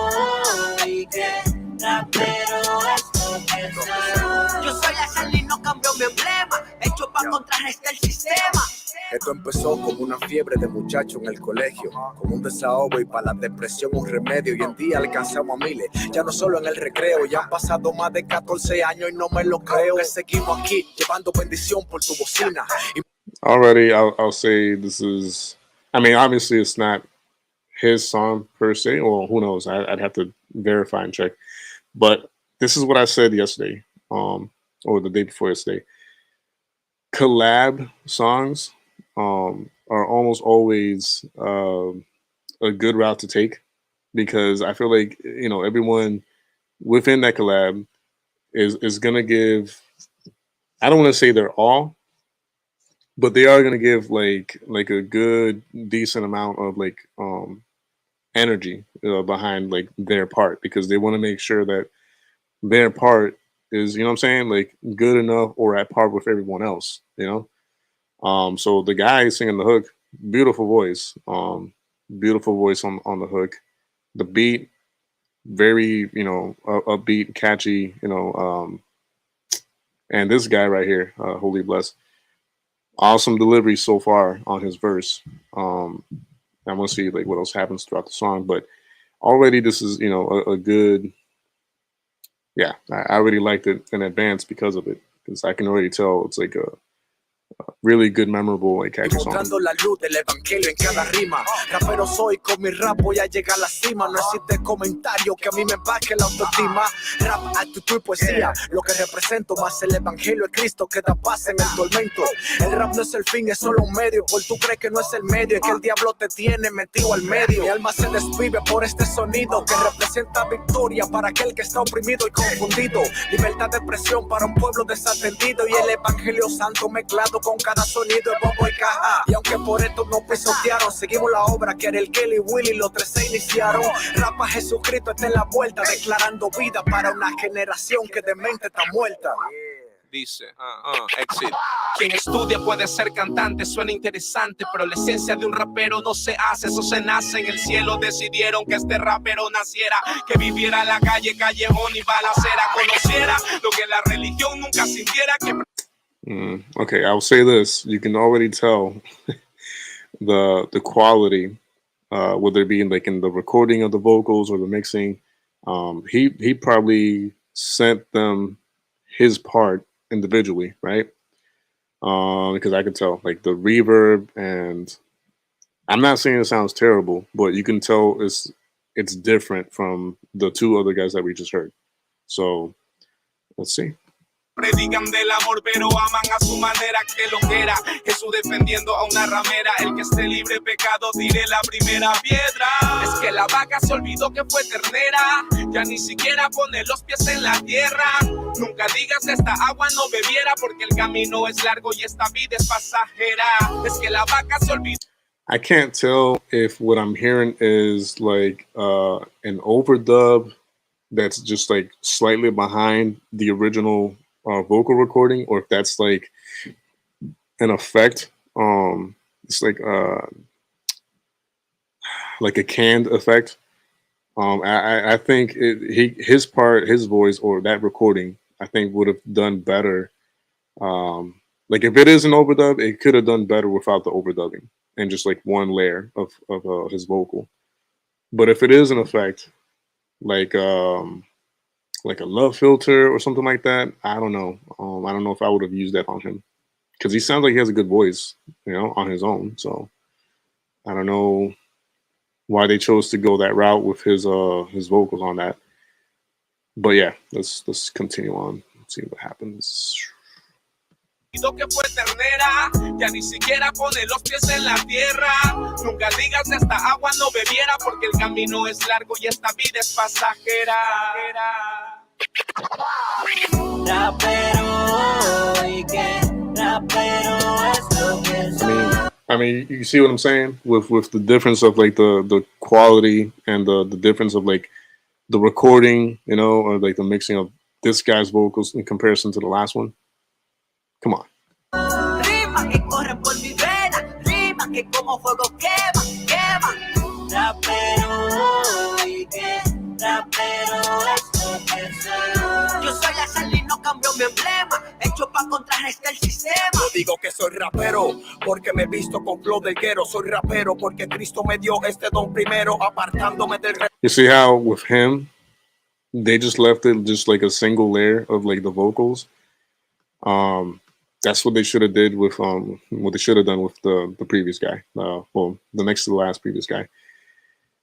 y qué, rapero es lo que soy. Yo soy la sal y no cambio mi emblema, hecho para contrarrestar el sistema. Esto empezó como una fiebre de muchacho en el colegio, como un desahogo y para la depresión un remedio. Hoy en día alcanzamos a miles, ya no solo en el recreo. Ya han pasado más de 14 años y no me lo creo. Que seguimos aquí llevando bendición por tu bocina. Already, I'll say this is. I mean, obviously, it's not his song per se. Well, who knows? I'd have to verify and check. But this is what I said yesterday, or the day before yesterday. Collab songs are almost always a good route to take, because I feel like everyone within that collab is gonna give. I don't want to say they're all, but they are gonna give like a good decent amount of like energy behind like their part, because they want to make sure that their part is, what I'm saying, like good enough or at par with everyone else, So the guy singing the hook, beautiful voice on the hook. The beat, very, upbeat, catchy, and this guy right here, Holy Bless, awesome delivery so far on his verse. I'm gonna see like what else happens throughout the song, but already this is, a good. Yeah, I already liked it in advance because of it, because I can already tell it's like a really good, memorable, like catchy song. Encontrando la luz del evangelio en cada rima. Rapero soy, con mi rap voy a llegar a la cima. No existe comentario que a mí me baje la autoestima. Rap, actitud y poesía, lo que represento, más el evangelio es Cristo que da paz en el tormento. El rap no es el fin, es solo un medio. Por tú crees que no es el medio, es que el diablo te tiene metido al medio. Mi alma se desvive por este sonido que representa victoria para aquel que está oprimido y confundido. Libertad de expresión para un pueblo desatendido, y el evangelio santo mezclado con cada sonido de bombo y caja. Y aunque por esto nos pisotearon, seguimos la obra que era el Kelly, Willy, los tres se iniciaron. Rapa Jesucristo está en la vuelta, declarando vida para una generación que de mente está muerta. Dice, exit. Quien estudia puede ser cantante, suena interesante, pero la esencia de un rapero no se hace, eso se nace. En el cielo decidieron que este rapero naciera, que viviera en la calle, callejón y balacera, conociera lo que la religión nunca sintiera. Okay, I'll say this: you can already tell the quality, whether it be like in the recording of the vocals or the mixing. He probably sent them his part individually, right? Because I could tell like the reverb, and I'm not saying it sounds terrible, but you can tell it's different from the two other guys that we just heard. So let's see. Predican del amor, pero aman a su manera, que lo que era Jesús defendiendo a una ramera. El que esté libre de pecado, tire la primera piedra. Es que la vaca se olvidó que fue ternera, ya ni siquiera pone los pies en la tierra. Nunca digas esta agua no bebiera, porque el camino es largo y esta vida es pasajera. Es que la vaca se olvidó. I can't tell if what I'm hearing is like an overdub that's just like slightly behind the original vocal recording, or if that's like an effect. It's like a canned effect. I think his part, his voice, or that recording, I think would have done better. Like if it is an overdub, it could have done better without the overdubbing and just like one layer of his vocal. But if it is an effect, like a love filter or something like that, I don't know. I don't know if I would have used that on him, because he sounds like he has a good voice, you know, on his own. So I don't know why they chose to go that route with his vocals on that. But yeah, let's continue on. Let's see what happens. Que fue ternera, ya ni siquiera pone los pies en la tierra. Nunca digas esta agua no bebiera, porque el camino es largo y esta vida es pasajera. I mean, you see what I'm saying with the difference of like the quality and the difference of like the recording, you know, or like the mixing of this guy's vocals in comparison to the last one. Come on. Rima que corre por mi vena, rima que como fuego quema, quema. Rapero, ¿y qué? Rapero es lo que soy. Yo soy la sal y no cambio mi emblema, hecho pa' contrarrestar el sistema. Yo digo que soy rapero porque me he visto con flow del guero. Soy rapero porque Cristo me dio este don primero, apartándome del resto. You see how with him, they just left it just like a single layer of like the vocals. That's what they should have did with what they should have done with the previous guy. Well, the next to the last previous guy.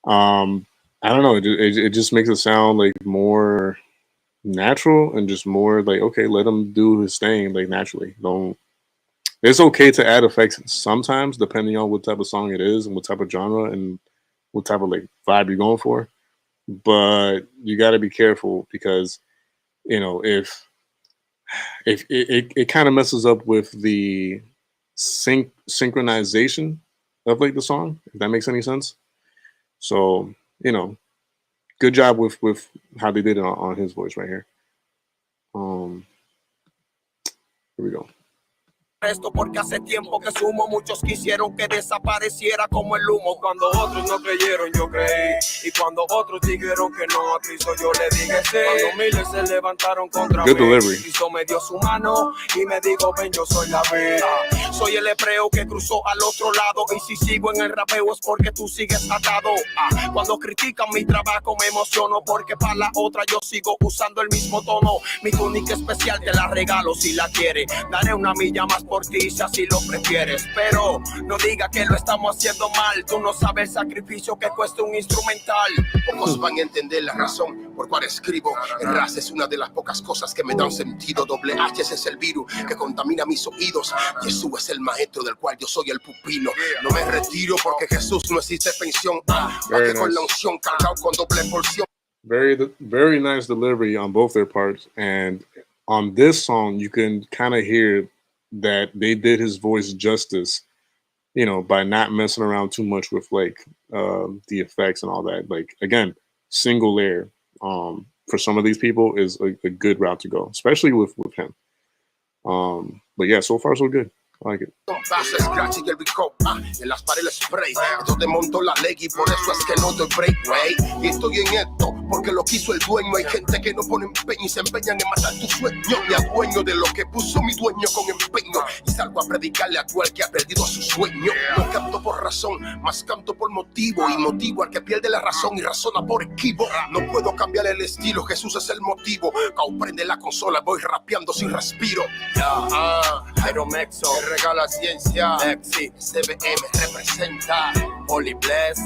I don't know. It just makes it sound like more natural and just more like, okay, let him do his thing like naturally. Don't. It's okay to add effects sometimes, depending on what type of song it is and what type of genre and what type of like vibe you're going for. But you got to be careful, because you know if it kind of messes up with the synchronization of like the song, if that makes any sense. So, you know, good job with how they did it on his voice right here. Here we go. Esto porque hace tiempo que sumo, muchos quisieron que desapareciera como el humo. Cuando otros no creyeron, yo creí. Y cuando otros dijeron que no, a Cristo yo le dije sí. Cuando miles se levantaron contra mí, Cristo me dio su mano y me dijo, ven, yo soy la vida. Soy el hebreo que cruzó al otro lado, y si sigo en el rapeo es porque tú sigues atado. Cuando critican mi trabajo me emociono, porque para la otra yo sigo usando el mismo tono. Mi túnica especial te la regalo si la quieres. Daré una milla más por ti si así lo prefieres, pero no diga que lo estamos haciendo mal. Tú no sabes el sacrificio que cuesta un instrumental. Pocos van a entender la razón por cual escribo. El ras es una de las pocas cosas que me dan sentido. Doble H es el virus que contamina mis oídos. Jesús es el maestro del cual yo soy el pupilo. No me retiro porque Jesús no existe pensión. Porque con la unción cargado con doble porción. Very nice delivery on both their parts, and on this song you can kind of hear that they did his voice justice, you know, by not messing around too much with like the effects and all that. Like again, single layer for some of these people is a good route to go, especially with him. But yeah, so far so good. I like it. Pasa scratch y el bico, en las paredes spray. Esto te monto la leg y por eso es que no doy break, wey. Y estoy en esto porque lo quiso el dueño. Hay gente que no pone empeño y se empeñan en matar tu sueño. Me adueño de lo que puso mi dueño con empeño. Y salgo a predicarle a todo el que ha perdido su sueño. No canto por razón, más canto por motivo. Y motivo al que pierde la razón y razona por equivo. No puedo cambiar el estilo, Jesús es el motivo. Cao prende la consola, voy rapeando sin respiro. Iron Mexo, Rk La Ciencia, Lexi, CBM representa, Holy Bless,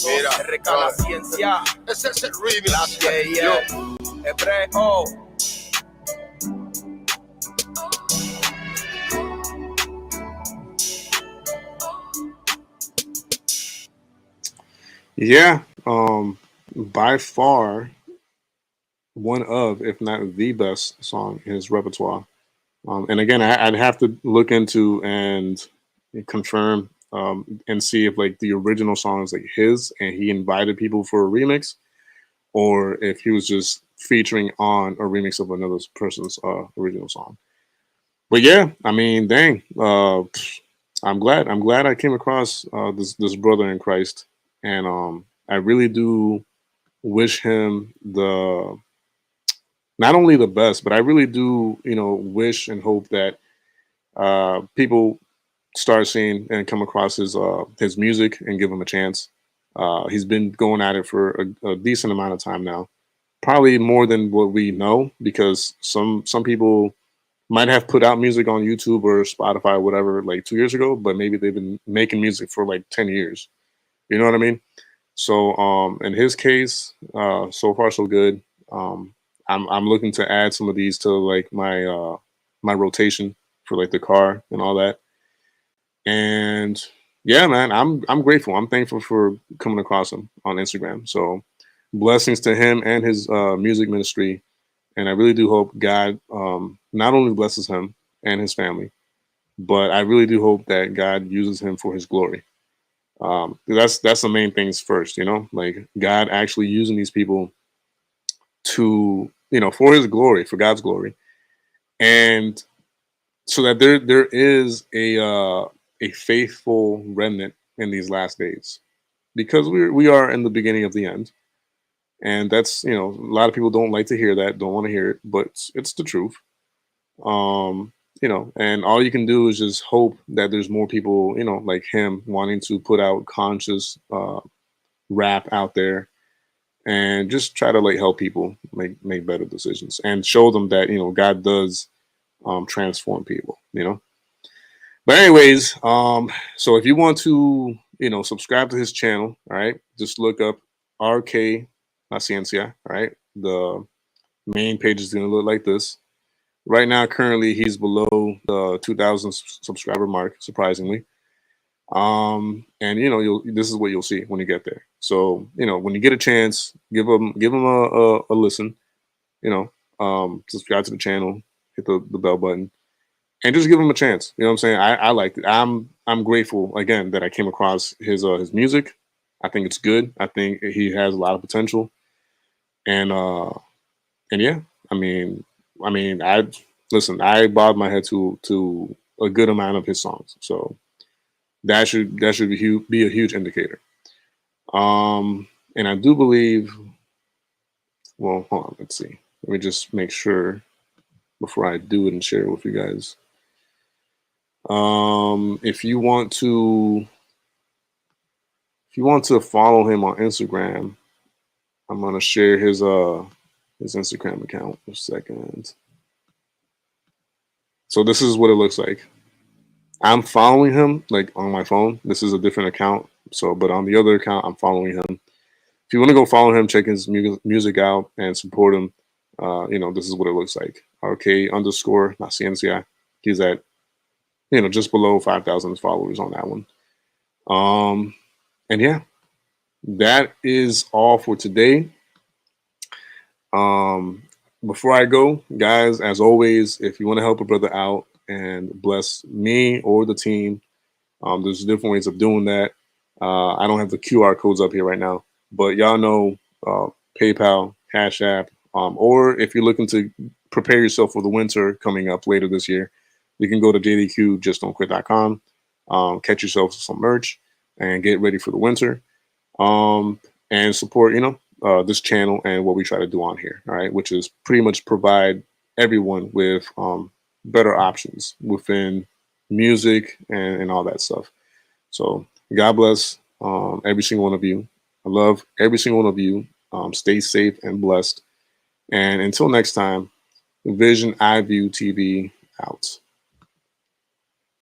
mira, Rk La Ciencia, ese es el remix, Hebreo. Yeah, by far one of, if not the best song in his repertoire. And again, I'd have to look into and confirm and see if like the original song is like his and he invited people for a remix, or if he was just featuring on a remix of another person's original song. But yeah, I mean, dang, I'm glad I came across this brother in Christ, and I really do wish him the not only the best, but I really do, you know, wish and hope that people start seeing and come across his music and give him a chance. He's been going at it for a decent amount of time now, probably more than what we know, because some people might have put out music on YouTube or Spotify or whatever like 2 years ago, but maybe they've been making music for like 10 years. You know what I mean? So in his case, so far so good. I'm looking to add some of these to like my my rotation for like the car and all that. And yeah, man, I'm grateful. I'm thankful for coming across him on Instagram. So blessings to him and his music ministry. And I really do hope God not only blesses him and his family, but I really do hope that God uses him for his glory. That's the main things first, you know, like God actually using these people to, you know, for his glory, for God's glory, and so that there is a faithful remnant in these last days, because we are in the beginning of the end, and that's, you know, a lot of people don't like to hear that, don't want to hear it, but it's the truth. You know, and all you can do is just hope that there's more people, you know, like him wanting to put out conscious rap out there and just try to like help people make better decisions and show them that, you know, God does transform people, you know. But anyways, so if you want to, you know, subscribe to his channel, all right, just look up Rk La Ciencia, all right. The main page is going to look like this. Right now, currently, he's below the 2,000 subscriber mark, surprisingly. And you know, this is what you'll see when you get there. So, you know, when you get a chance, give him a listen, you know, subscribe to the channel, hit the bell button, and just give him a chance. You know what I'm saying? I liked it. I'm grateful again that I came across his music. I think it's good. I think he has a lot of potential. And yeah, I mean, I bobbed my head to a good amount of his songs. So that should be a huge indicator. And I do believe, well, hold on, let's see. Let me just make sure before I do it and share it with you guys. If you want to follow him on Instagram, I'm gonna share his Instagram account for a second. So this is what it looks like. I'm following him like on my phone. This is a different account. So, but on the other account, I'm following him. If you want to go follow him, check his music out and support him, you know, this is what it looks like. Rk _La Ciencia. He's at, you know, just below 5,000 followers on that one. And yeah, that is all for today. Before I go, guys, as always, if you want to help a brother out, and bless me or the team. There's different ways of doing that. I don't have the QR codes up here right now, but y'all know PayPal, Cash App, or if you're looking to prepare yourself for the winter coming up later this year, you can go to jdqjustdon'tquit.com, catch yourself some merch, and get ready for the winter, and support, this channel and what we try to do on here, all right, which is pretty much provide everyone with better options within music and all that stuff. So God bless every single one of you. I love every single one of you. Stay safe and blessed. And until next time, Vision I View TV out.